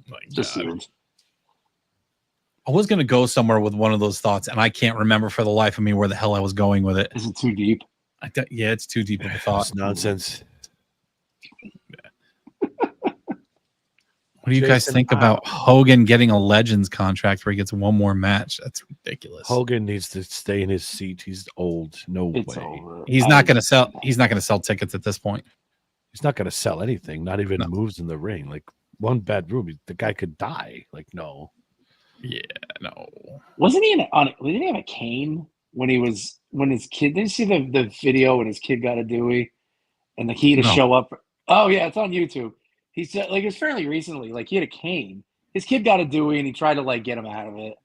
My
Just
God.
huge.
I was gonna go somewhere with one of those thoughts, and I can't remember for the life of me where the hell I was going with it.
Is it too deep?
Yeah, it's too deep of a thought.
It's nonsense.
What do you guys
Jason,
think about Hogan getting a Legends contract where he gets one more match? That's ridiculous.
Hogan needs to stay in his seat. He's old. No
It's
way.
over.
He's not gonna sell. He's not gonna sell tickets at this point.
He's not going to sell anything. Not even
No.
moves in the ring. Like one bad move, the guy could die. Like no.
Yeah, no.
Wasn't he didn't he have a cane when his kid? Didn't you see the video when his kid got a Dewey and he had to
No.
show up? Oh yeah, it's on YouTube. He said like it was fairly recently. Like he had a cane. His kid got a Dewey and he tried to like get him out of it.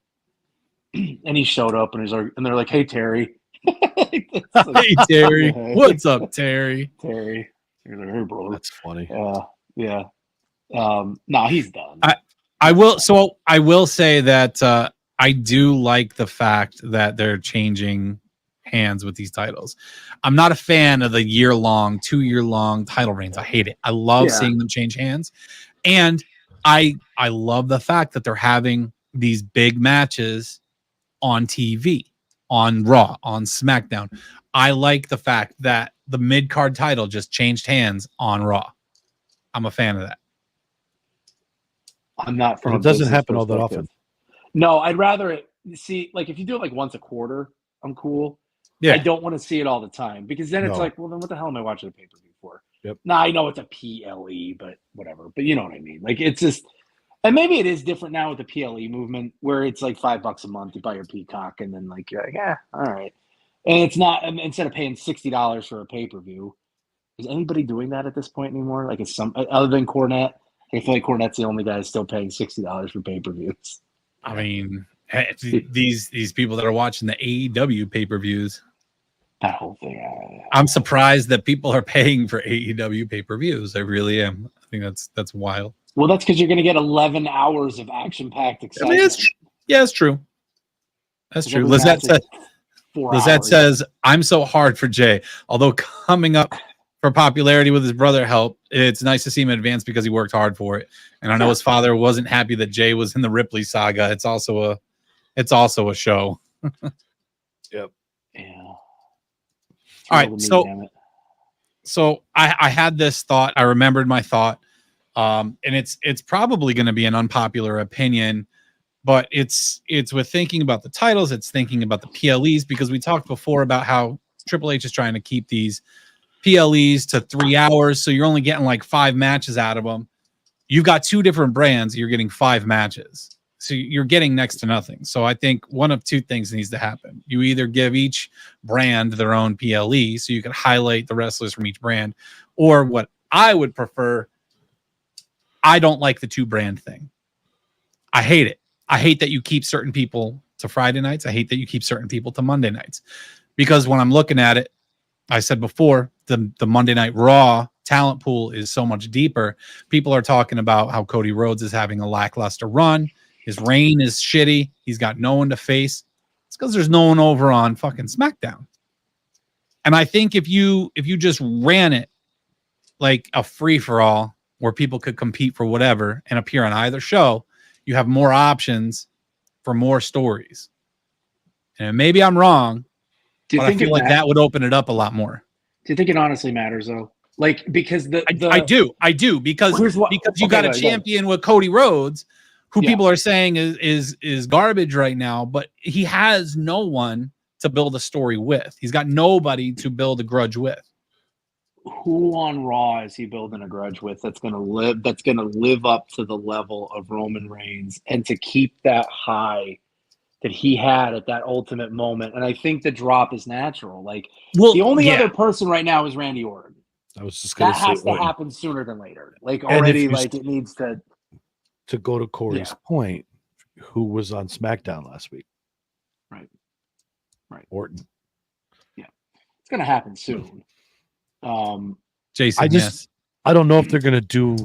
And he showed up and he's like, and they're like, "Hey Terry." Like,
Hey Terry,
Hey.
what's up, Terry?
Terry? You're like, hey, bro.
That's funny.
Yeah. No, he's done.
I will say that I do like the fact that they're changing hands with these titles. I'm not a fan of the 2-year-long title reigns. I hate it. I love seeing them change hands. And I love the fact that they're having these big matches on TV, on Raw, on SmackDown. I like the fact that the mid-card title just changed hands on Raw. I'm a fan of that.
I'm not from.
It doesn't happen all that often.
No, I'd rather see, like, if you do it like once a quarter, I'm cool.
Yeah.
I don't want to see it all the time because then it's like, well, then what the hell am I watching a pay-per-view for?
Yep.
Now I know it's a PLE, but whatever. But you know what I mean? Like, it's just, and maybe it is different now with the PLE movement where it's like $5 a month, you buy your Peacock, and then like you're like, yeah, all right. And it's not, instead of paying $60 for a pay-per-view, is anybody doing that at this point anymore? Like, it's some other than Cornette. I feel like Cornette's the only guy still paying $60 for pay-per-views.
I mean, these people that are watching the AEW pay-per-views,
that whole thing.
I'm surprised that people are paying for AEW pay-per-views. I really am. I think that's wild.
Well, that's because you're going to get 11 hours of action-packed excitement.
I mean, it's true. That's true. Lizette says, I'm so hard for Jay. Although coming up for popularity with his brother helped, it's nice to see him advance because he worked hard for it. And I know his father wasn't happy that Jay was in the Ripley saga. It's also a show.
Yep.
Yeah.
All right. So I had this thought. I remembered my thought. And it's probably going to be an unpopular opinion, but it's with thinking about the titles. It's thinking about the PLEs, because we talked before about how Triple H is trying to keep these PLEs to 3 hours. So you're only getting like 5 matches out of them. You've got 2 different brands. You're getting 5 matches. So you're getting next to nothing. So I think one of 2 things needs to happen. You either give each brand their own PLE so you can highlight the wrestlers from each brand, or what I would prefer, I don't like the 2 brand thing. I hate it. I hate that you keep certain people to Friday nights. I hate that you keep certain people to Monday nights, because when I'm looking at it, I said before, the Monday Night Raw talent pool is so much deeper. People are talking about how Cody Rhodes is having a lackluster run. His reign is shitty. He's got no one to face. It's because there's no one over on fucking SmackDown. And I think if you just ran it like a free-for-all where people could compete for whatever and appear on either show, you have more options for more stories. And maybe I'm wrong, but I feel like that would open it up a lot more.
Do you think it honestly matters, though? Like, because
I do because you got a champion with Cody Rhodes, who people are saying is garbage right now, but he has no one to build a story with. He's got nobody to build a grudge with.
Who on Raw is he building a grudge with that's going to live up to the level of Roman Reigns and to keep that high that he had at that ultimate moment? And I think the drop is natural. Like, the only other person right now is Randy Orton.
I was just going to say
that has to happen sooner than later. Like, already, like, it needs to.
To go to Corey's point, who was on SmackDown last week?
Right.
Orton.
Yeah, it's going to happen soon.
Jason,
I don't know if they're going to do.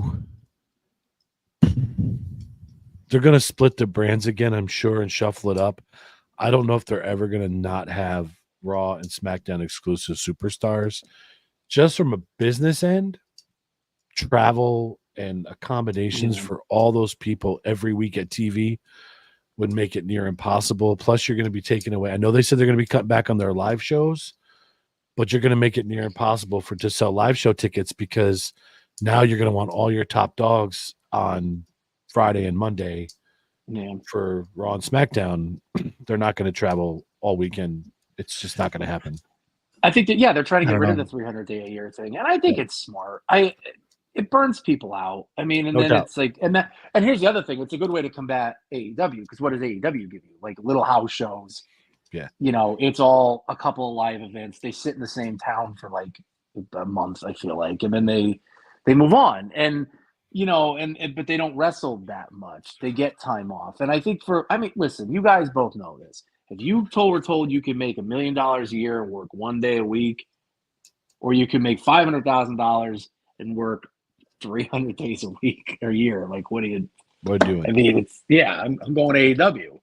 They're going to split the brands again, I'm sure, and shuffle it up. I don't know if they're ever going to not have Raw and SmackDown exclusive superstars. Just from a business end, travel and accommodations for all those people every week at TV would make it near impossible. Plus, you're going to be taking away. I know they said they're going to be cut back on their live shows, but you're going to make it near impossible to sell live show tickets, because now you're going to want all your top dogs on Friday and Monday for Raw and SmackDown. They're not going to travel all weekend. It's just not going to happen.
I think that, they're trying to get rid of the 300 day a year thing. And I think it's smart. It burns people out. I mean, and then it's like, and here's the other thing. It's a good way to combat AEW, because what does AEW give you? Like little house shows.
Yeah.
You know, it's all a couple of live events. They sit in the same town for like a month, I feel like. And then they move on. And, you know, but they don't wrestle that much. They get time off. And I think listen, you guys both know this. If you were told you could make $1 million a year and work 1 day a week, or you can make $500,000 and work 300 days a week or a year. Like, what are you
doing?
I mean, I'm going to AEW.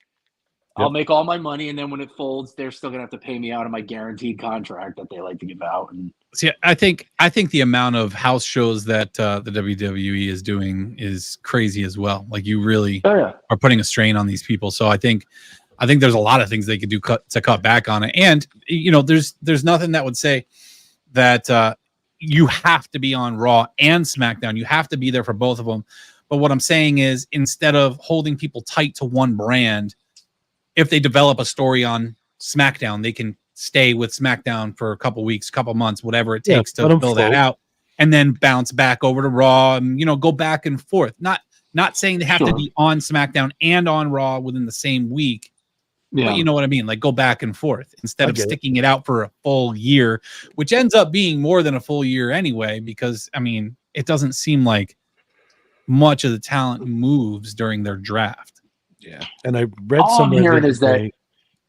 I'll make all my money, and then when it folds, they're still gonna have to pay me out of my guaranteed contract that they like to give out. And
see, I think the amount of house shows that the WWE is doing is crazy as well. Like, you really are putting a strain on these people. So I think there's a lot of things they could do to cut back on it. And there's nothing that would say that you have to be on Raw and SmackDown. You have to be there for both of them. But what I'm saying is, instead of holding people tight to one brand, if they develop a story on SmackDown, they can stay with SmackDown for a couple weeks, couple months, whatever it takes to fill that out, and then bounce back over to Raw and go back and forth. Not saying they have to be on SmackDown and on Raw within the same week. Yeah. But you know what I mean? Like, go back and forth instead of sticking it out for a full year, which ends up being more than a full year anyway, because I mean, it doesn't seem like much of the talent moves during their draft.
Yeah, and I read
all I'm hearing is that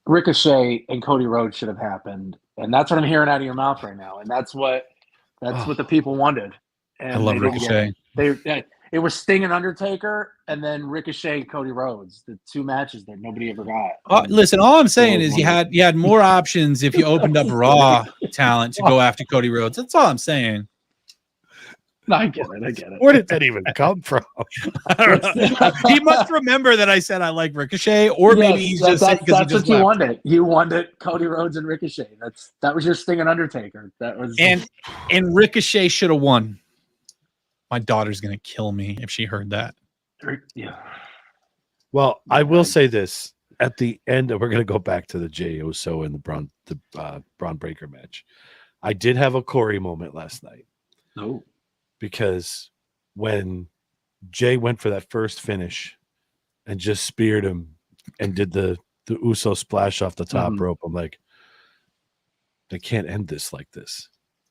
Ricochet
and Cody Rhodes should have happened, and that's what I'm hearing out of your mouth right now, and that's what the people wanted. And
I love Ricochet.
It was Sting and Undertaker, and then Ricochet, Cody Rhodes, the two matches that nobody ever got.
Listen, all I'm saying is you had more options if you opened up Raw talent to go after Cody Rhodes. That's all I'm saying.
No, I get it.
Where did that even come from?
I don't know. He must remember that I said I like Ricochet, or maybe he's just saying because
that's what you wanted. You wanted Cody Rhodes and Ricochet. That was your Sting and Undertaker. That was
and Ricochet should have won. My daughter's gonna kill me if she heard that.
Yeah.
Well, I will say this at the end. We're gonna go back to the Jey Uso and the Braun Breaker match. I did have a Corey moment last night.
No.
Because when Jay went for that first finish and just speared him and did the Uso splash off the top rope, I'm like, they can't end this like this.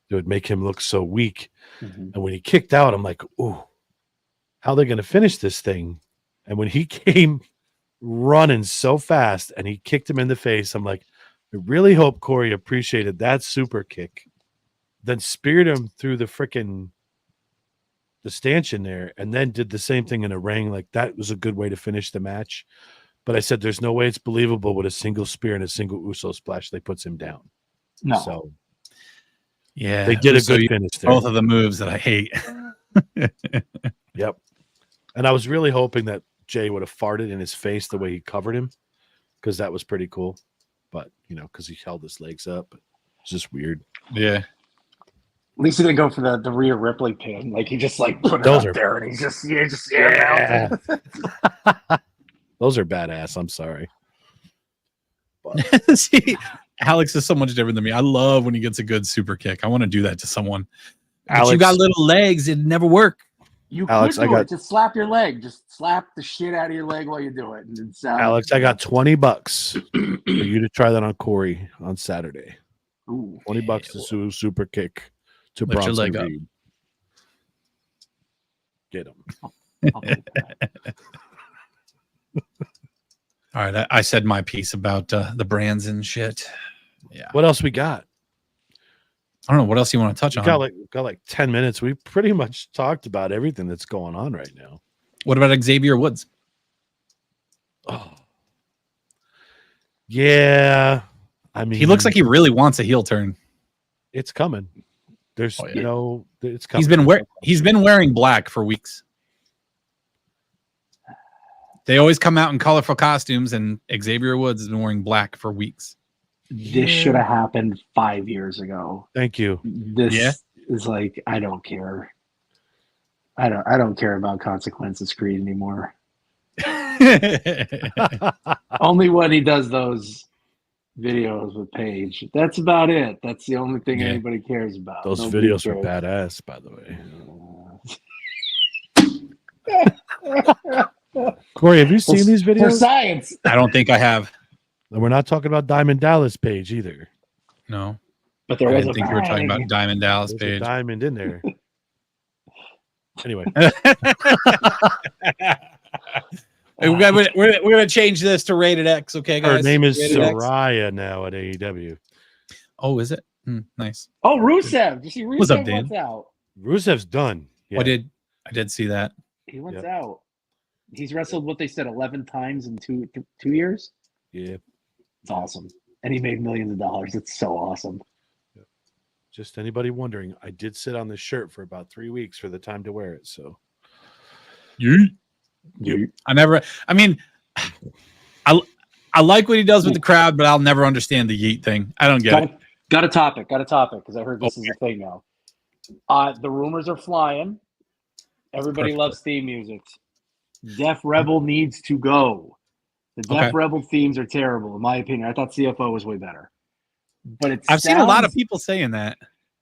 It would make him look so weak. And when he kicked out, I'm like, ooh, how are they going to finish this thing? And when he came running so fast and he kicked him in the face, I'm like, I really hope Corey appreciated that super kick, then speared him through the freaking the stanchion there, and then did the same thing in a ring. Like, that was a good way to finish the match. But I said, there's no way it's believable with a single spear and a single Uso splash they puts him down.
No.
So
yeah,
they did a good finish there.
Both of the moves that I hate.
Yep. And I was really hoping that Jay would have farted in his face the way he covered him, because that was pretty cool. But because he held his legs up, it's just weird.
Yeah.
At least he didn't go for the Rhea Ripley pin. Like, he just put it up there, and he just
Those are badass. I'm sorry.
But. See, Alex is so much different than me. I love when he gets a good super kick. I want to do that to someone. Alex, you got little legs. It'd never work.
You Alex, could do it. Just slap your leg. Just slap the shit out of your leg while you do it. And
Alex, I got $20 for you to try that on Corey on Saturday.
Ooh,
$20 to sue super kick to
Lift your
Bronson
leg up.
Reed. Get him.
All right, I said my piece about the brands and shit. Yeah.
What else we got?
I don't know. What else you want to touch on?
Got like 10 minutes. We pretty much talked about everything that's going on right now.
What about Xavier Woods?
Oh, yeah. I mean,
he looks like he really wants a heel turn.
It's coming. There's it's coming.
He's been wearing black for weeks. They always come out in colorful costumes, and Xavier Woods has been wearing black for weeks.
This should have happened 5 years ago.
Thank you.
This is like, I don't care. I don't care about Consequences Creed anymore. Only when he does those videos with Paige. That's about it. That's the only thing anybody cares about.
Those videos are badass, by the way. Corey, have you seen these videos?
For science.
I don't think I have.
And we're not talking about Diamond Dallas Page either.
No.
But there
I
was
didn't think you were talking about Diamond Dallas
There's
Page.
a diamond in there. Anyway.
We're going to change this to Rated X, okay, guys?
Her name is
Rated
Soraya now at AEW.
Oh, is it? Nice.
Oh, Rusev. Did you see Rusev
What's up, Dan?
wants out?
Rusev's done. Yeah.
I did see that.
He wants
Yep.
out. He's wrestled what they said 11 times in two years.
Yeah.
It's awesome, and he made millions of dollars. It's so awesome.
Just anybody wondering, I did sit on this shirt for about 3 weeks for the time to wear it. So
Yep. I mean, I like what he does with the crowd, but I'll never understand the yeet thing. I don't get it.
Got a topic because I heard this is a thing now. The rumors are flying. Everybody loves theme music. Def Rebel needs to go. The Def Rebel themes are terrible, in my opinion. I thought CFO was way better. But I've
seen a lot of people saying that.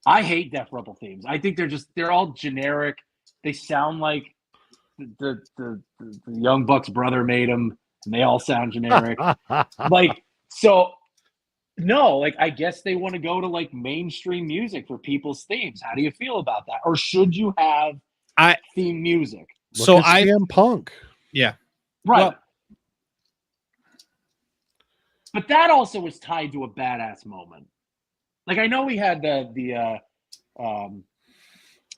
I hate Def Rebel themes. I think they're all generic. They sound like the Young Bucks brother made them, and they all sound generic. I guess they want to go to like mainstream music for people's themes. How do you feel about that? Or should you have theme music?
Look at CM Punk.
Yeah.
Right.
Well,
but that also was tied to a badass moment. Like I know we had who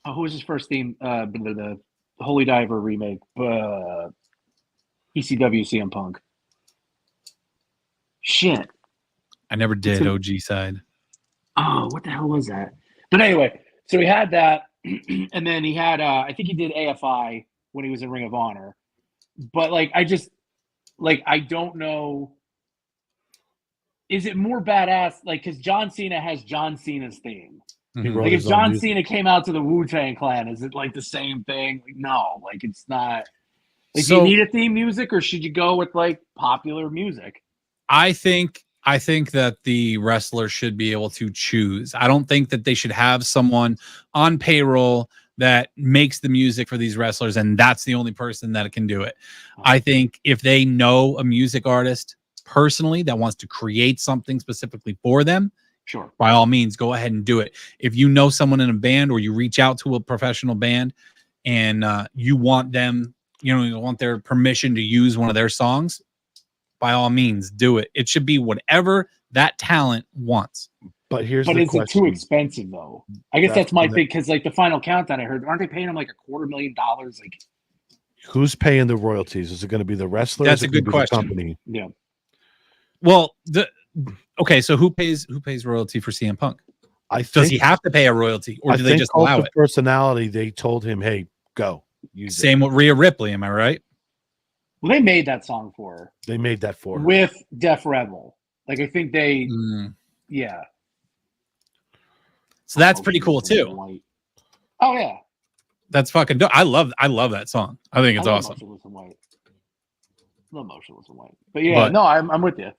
was his first theme? The Holy Diver remake. ECW CM Punk. Shit.
I never did OG side.
Oh, what the hell was that? But anyway, so he had that, and then he had I think he did AFI when he was in Ring of Honor. But I don't know. Is it more badass? Like, because John Cena has John Cena's theme. Like, if John Cena came out to the Wu-Tang Clan, is it like the same thing? Like, no, like it's not. Like, do you need a theme music, or should you go with like popular music?
I think that the wrestler should be able to choose. I don't think that they should have someone on payroll that makes the music for these wrestlers, and that's the only person that can do it. I think if they know a music artist personally that wants to create something specifically for them,
sure,
by all means, go ahead and do it. If you know someone in a band, or you reach out to a professional band and you want them, you want their permission to use one of their songs, by all means, do it. It should be whatever that talent wants.
But is
it too expensive though? I guess that's my thing, because like the Final Countdown, I heard, aren't they paying him like $250,000? Like,
who's paying the royalties? Is it going to be the wrestler?
That's a good question.
Company?
Yeah.
Well, so who pays royalty for CM Punk? Does he have to pay a royalty, or do they just allow it?
Personality, they told him, "Hey, go."
Same with Rhea Ripley. Am I right?
Well, they made that song for her.
They made that for her
with Def Rebel. Like, I think they, yeah.
So that's pretty cool too.
Oh yeah,
that's fucking dope. I love that song. I think it's awesome.
Motionless in White. Love Motionless in White. But yeah, no, I'm with you.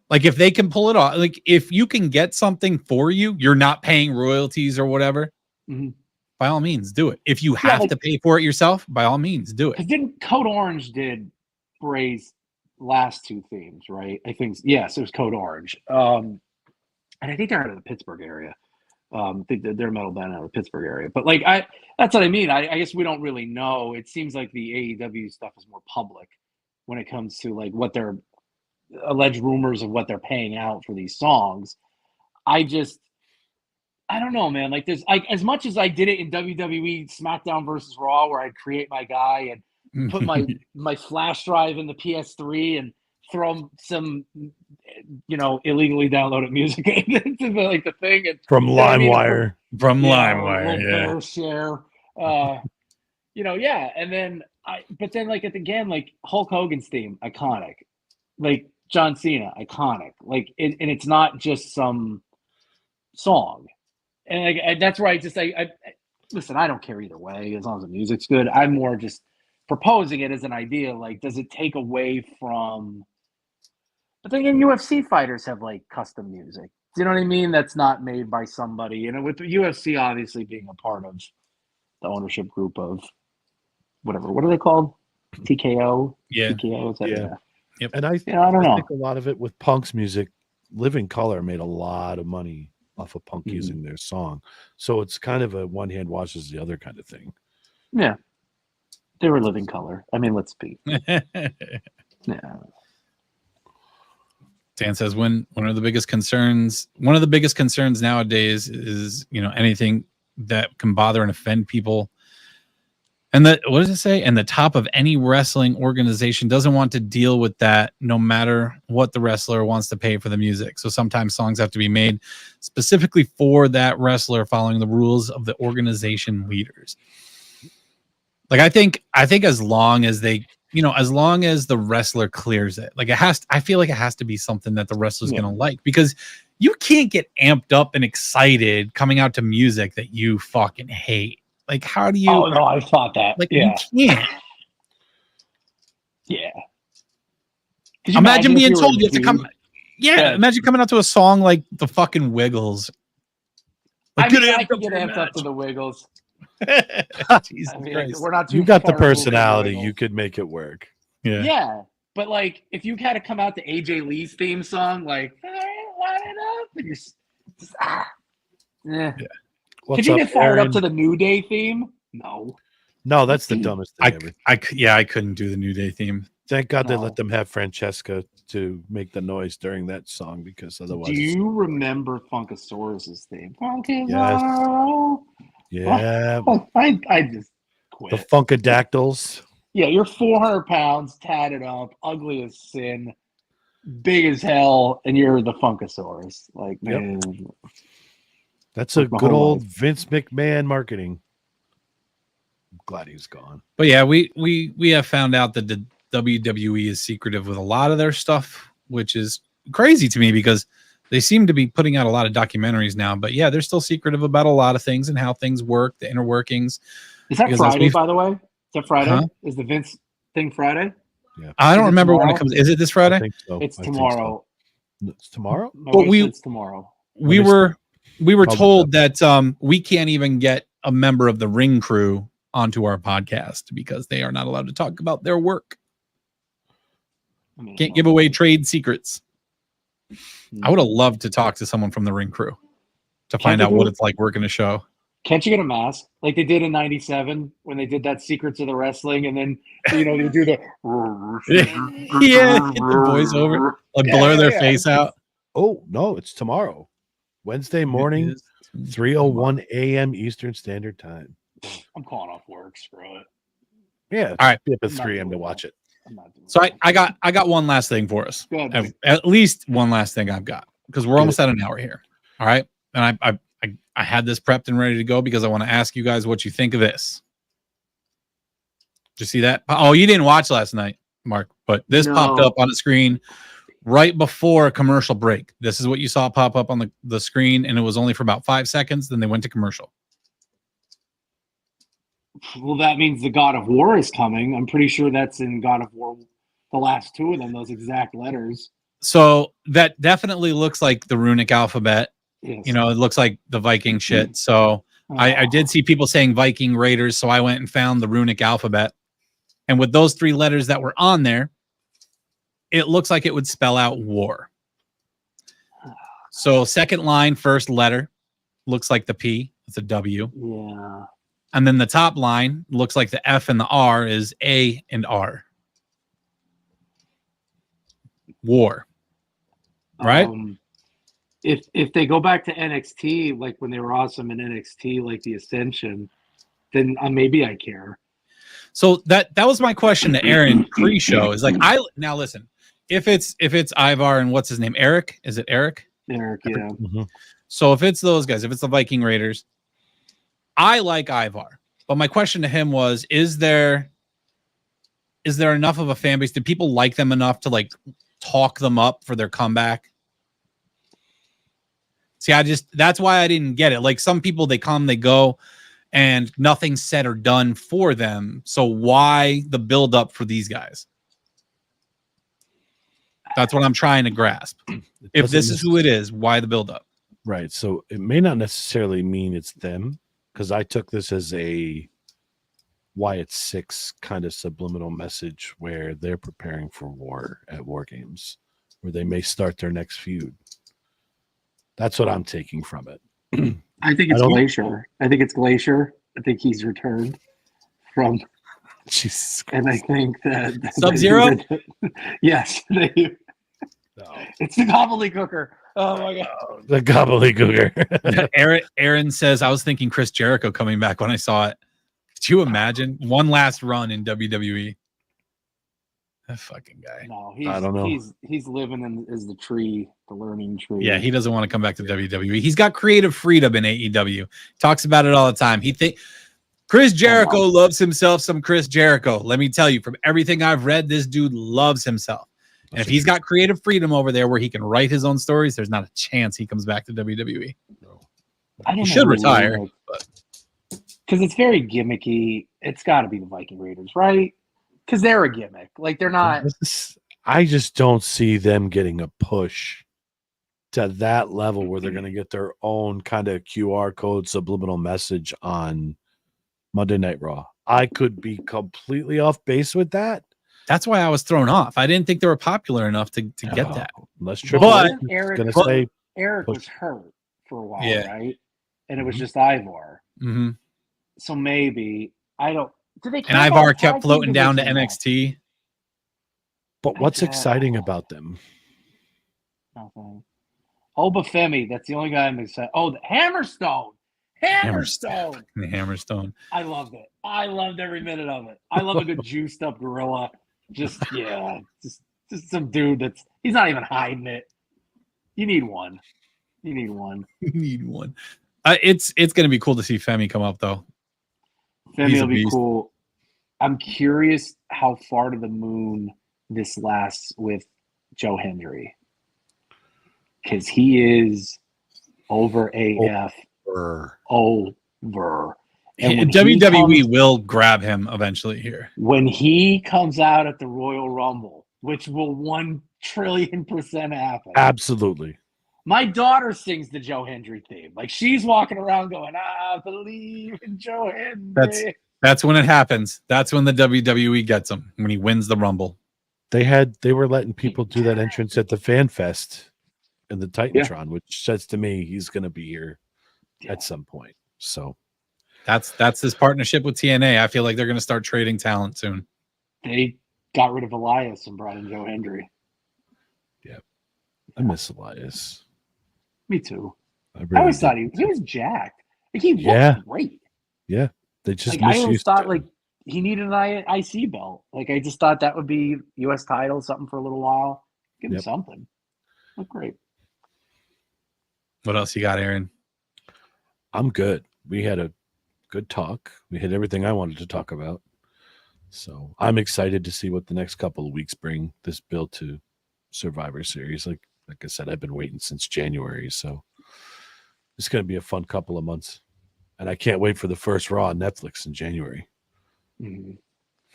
Like, if they can pull it off, like if you can get something for you, you're not paying royalties or whatever. By all means, do it. If you have to pay for it yourself, by all means, do it.
Because didn't Code Orange did Bray's last two themes, right? I think yes, it was Code Orange. And I think they're out of the Pittsburgh area. I think they're a metal band out of the Pittsburgh area. But like that's what I mean. I guess we don't really know. It seems like the AEW stuff is more public when it comes to like what their alleged rumors of what they're paying out for these songs. I don't know, man. Like, there's as much as I did it in WWE SmackDown versus Raw, where I'd create my guy and put my flash drive in the PS3 and throw some, illegally downloaded music into the thing. And,
from LimeWire.
From LimeWire, yeah.
Share, yeah. And then but then like again, like Hulk Hogan's theme, iconic. Like John Cena, iconic. Like, and it's not just some song. And that's where I listen, I don't care either way as long as the music's good. I'm more just proposing it as an idea. Like, does it take away from? But then UFC fighters have like custom music. Do you know what I mean? That's not made by somebody. With the UFC obviously being a part of the ownership group of whatever. What are they called? TKO.
Yeah.
TKO. Is that, yeah.
Yep. And I
don't know.
think a lot of it with Punk's music, Living Color made a lot of money off of Punk using their song. So it's kind of a one hand washes the other kind of thing.
Yeah. They were Living Color. I mean, let's be. Yeah.
Dan says one of the biggest concerns nowadays is, anything that can bother and offend people. And what does it say? And the top of any wrestling organization doesn't want to deal with that, no matter what the wrestler wants to pay for the music. So sometimes songs have to be made specifically for that wrestler, following the rules of the organization leaders. Like, I think as long as they, as long as the wrestler clears it, like I feel like it has to be something that the wrestler's going to like, because you can't get amped up and excited coming out to music that you fucking hate. Like, how do you?
Oh no, I thought that.
Like,
yeah.
you can't.
Yeah.
Imagine being told you have to come. Yeah, imagine coming out to a song like the fucking Wiggles.
Like, I could get amped up to the Wiggles.
Jesus Christ.
We're not too.
You got the
far removed from
personality.
Wiggles.
You could make it work.
Yeah.
Yeah, but like, if you had to come out to AJ Lee's theme song, like, light it up, and you're just
Yeah.
Could you get fired up to the New Day theme? No.
No, that's the dumbest thing ever.
I couldn't do the New Day theme.
Thank God they let them have Francesca to make the noise during that song, because otherwise.
Do you remember Funkasaurus's theme? Funkasaurus.
Yeah.
I just quit.
The Funkadactyls.
Yeah, you're 400 pounds, tatted up, ugly as sin, big as hell, and you're the Funkasaurus. Like, man.
That's a good old Vince McMahon marketing. I'm glad he's gone.
But yeah, we have found out that the WWE is secretive with a lot of their stuff, which is crazy to me, because they seem to be putting out a lot of documentaries now. But yeah, they're still secretive about a lot of things and how things work, the inner workings.
Is that Friday, by the way? Is that Friday? Huh? Is the Vince thing Friday?
Yeah.
I don't remember when it comes. Is it this Friday?
I think so.
It's tomorrow.
So. It's tomorrow?
But
it's tomorrow.
We were told that we can't even get a member of the ring crew onto our podcast because they are not allowed to talk about their work. Can't give away trade secrets. I would have loved to talk to someone from the ring crew to find out what it's like working a show.
Can't you get a mask like they did in '97 when they did that Secrets of the Wrestling, and then they do the
hit the voiceover, like blur their face out.
Oh no, it's tomorrow, Wednesday morning, 3:01 a.m. Eastern Standard Time.
I'm calling off work. Screw it.
Yeah,
all right.
Be up at 3 a.m. to watch it.
So I got one last thing for us. At least one last thing I've got, because we're almost at an hour here. All right, and I had this prepped and ready to go because I want to ask you guys what you think of this. Did you see that? Oh, you didn't watch last night, Mark, but this popped up on the screen right before a commercial break. This is what you saw pop up on the screen, and it was only for about 5 seconds. Then they went to commercial.
Well, that means the God of War is coming. I'm pretty sure that's in God of War, the last two of them, those exact letters.
So that definitely looks like the runic alphabet.
Yes.
It looks like the Viking shit. So I did see people saying Viking Raiders, so I went and found the runic alphabet. And with those 3 letters that were on there, it looks like it would spell out war. So second line, first letter, looks like the P. It's a W.
Yeah.
And then the top line looks like the F and the R is A and R. War. Right?
If they go back to NXT, like when they were awesome in NXT, like the Ascension, then maybe I care.
So that was my question to Aaron pre-show. Is like, now listen, if it's Ivar and what's his name, Eric? Is it Eric?
Eric, yeah.
Mm-hmm.
So if it's those guys, if it's the Viking Raiders, I like Ivar, but my question to him was: Is there enough of a fan base? Do people like them enough to like talk them up for their comeback? See, that's why I didn't get it. Like, some people, they come, they go, and nothing's said or done for them. So why the build up for these guys? That's what I'm trying to grasp. If this is who it is, why the build up?
Right. So it may not necessarily mean it's them, because I took this as a Wyatt 6 kind of subliminal message where they're preparing for war at War Games, where they may start their next feud. That's what I'm taking from it.
I think it's Glacier. I think he's returned from.
Jesus Christ.
And I think that
Sub-Zero?
Yes. It's the gobbledygooker. Oh my god.
The gobbledygooker.
Aaron says, I was thinking Chris Jericho coming back when I saw it. Could you imagine one last run in WWE? That fucking guy.
No,
I don't know.
He's living in the tree, the learning tree.
Yeah, he doesn't want to come back to WWE. He's got creative freedom in AEW. Talks about it all the time. Chris Jericho loves himself some Chris Jericho. Let me tell you, from everything I've read, this dude loves himself. And if he's got creative freedom over there where he can write his own stories, there's not a chance he comes back to WWE. He should retire.
Because it's very gimmicky. It's got to be the Viking Raiders, right? Because they're a gimmick. Like, they're not.
I just don't see them getting a push to that level where they're going to get their own kind of QR code subliminal message on Monday Night Raw. I could be completely off base with that.
That's why I was thrown off. I didn't think they were popular enough to get that.
Unless Triple H is
Eric
going to say
Eric
push.
was hurt for a while,
Yeah.
right? And it was just Ivar.
Mm-hmm.
So maybe I don't. Do they?
And Ivar kept floating down to NXT.
But what's exciting about them?
Nothing. Obafemi, that's the only guy I'm excited. Oh, the Hammerstone. Hammerstone.
Hammerstone.
I loved it. I loved every minute of it. I love a good juiced up gorilla. Just some dude he's not even hiding it. You need one. You need one.
It's going to be cool to see Femi come up though.
Femi will be cool. I'm curious how far to the moon this lasts with Joe Hendry. Because he is over AF. Over. And
WWE will grab him eventually here.
When he comes out at the Royal Rumble, which will 1,000,000,000% happen.
Absolutely.
My daughter sings the Joe Hendry theme. Like, she's walking around going, I believe in Joe Hendry.
That's when it happens. That's when the WWE gets him, when he wins the Rumble.
They were letting people do that entrance at the Fan Fest in the Titantron, which says to me he's going to be here at some point. So
that's his partnership with TNA. I feel like they're going to start trading talent soon.
They got rid of Elias and brought in Joe Hendry.
Yeah, I miss Elias.
Me too.
I
always thought he was jacked. Like, he looked great.
Yeah, they just
I always thought he needed an IC belt. Like, I just thought that would be U.S. title, something for a little while. Give him something. Look great.
What else you got, Aaron?
I'm good. We had a good talk. We hit everything I wanted to talk about. So I'm excited to see what the next couple of weeks bring this build to Survivor Series. Like I said, I've been waiting since January. So it's going to be a fun couple of months. And I can't wait for the first Raw on Netflix in January.
Mm-hmm.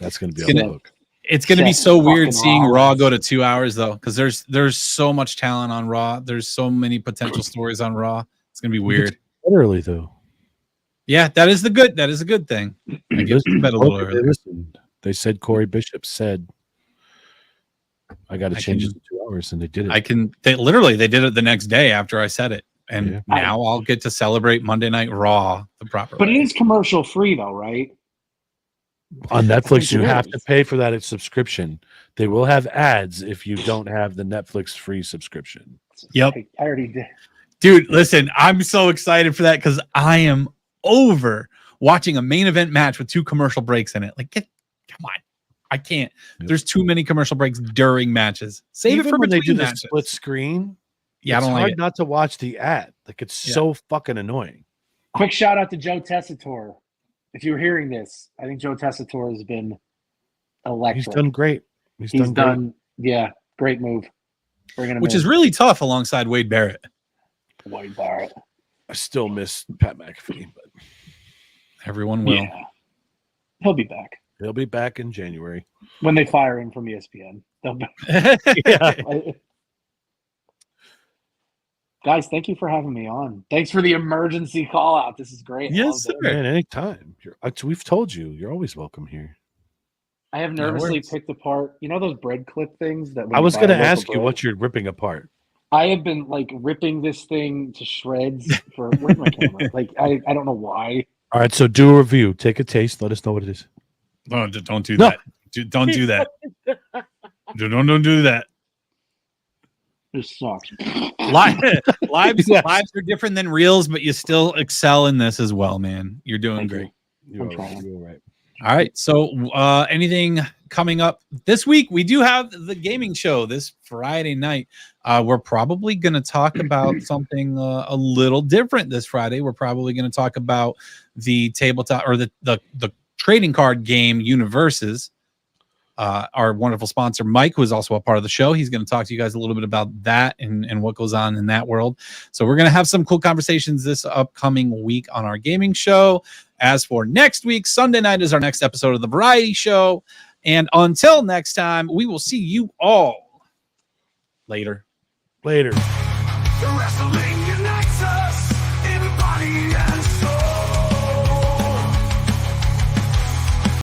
That's going to be a look.
It's going to be so weird seeing Raw go to 2 hours, though, because there's so much talent on Raw. There's so many potential stories on Raw. It's going to be weird.
Early, though.
Yeah, that is a good thing. I guess bed a little early.
They said Corey Bishop said, I got to change it to 2 hours, and they did it.
They did it the next day after I said it. And now I'll get to celebrate Monday Night Raw the proper way.
But it is commercial free, though, right?
On Netflix, you have to pay for that subscription. They will have ads if you don't have the Netflix free subscription.
Yep.
I already did.
Dude, listen, I'm so excited for that because I am over watching a main event match with 2 commercial breaks in it. Like, come on. I can't. Yep. There's too many commercial breaks during matches. Save it for
when they do
matches.
the split screen.
Yeah,
it's
I don't
hard
like it.
not to watch the ad. Like, it's so fucking annoying.
Quick shout out to Joe Tessitore. If you're hearing this, I think Joe Tessitore has been electric.
He's done great. He's done
great. Great move.
Which is really tough alongside Wade Barrett.
Wade Barrett.
I still miss Pat McAfee, but
everyone will.
Yeah. He'll be back.
He'll be back in January.
When they fire him from ESPN. They'll be Guys, thank you for having me on. Thanks for the emergency call out. This is great.
Yes, sir.
Man, anytime. We've told you. You're always welcome here.
I have nervously picked apart, those bread clip things that
I was going to ask you what you're ripping apart.
I have been ripping this thing to shreds for where's my camera? I don't know why.
All right, so do a review. Take a taste. Let us know what it is.
No, don't do that. Don't do that. Don't do that.
This sucks.
Lives are different than reels, but you still excel in this as well, man. You're doing great.
You're all right.
All right. So anything coming up this week? We do have the gaming show this Friday night. We're probably going to talk about something a little different this Friday. We're probably going to talk about the tabletop or the trading card game Universes. Our wonderful sponsor, Mike, who is also a part of the show. He's going to talk to you guys a little bit about that and what goes on in that world. So we're going to have some cool conversations this upcoming week on our gaming show. As for next week, Sunday night is our next episode of the Variety Show. And until next time, we will see you all later.
Later.
The wrestling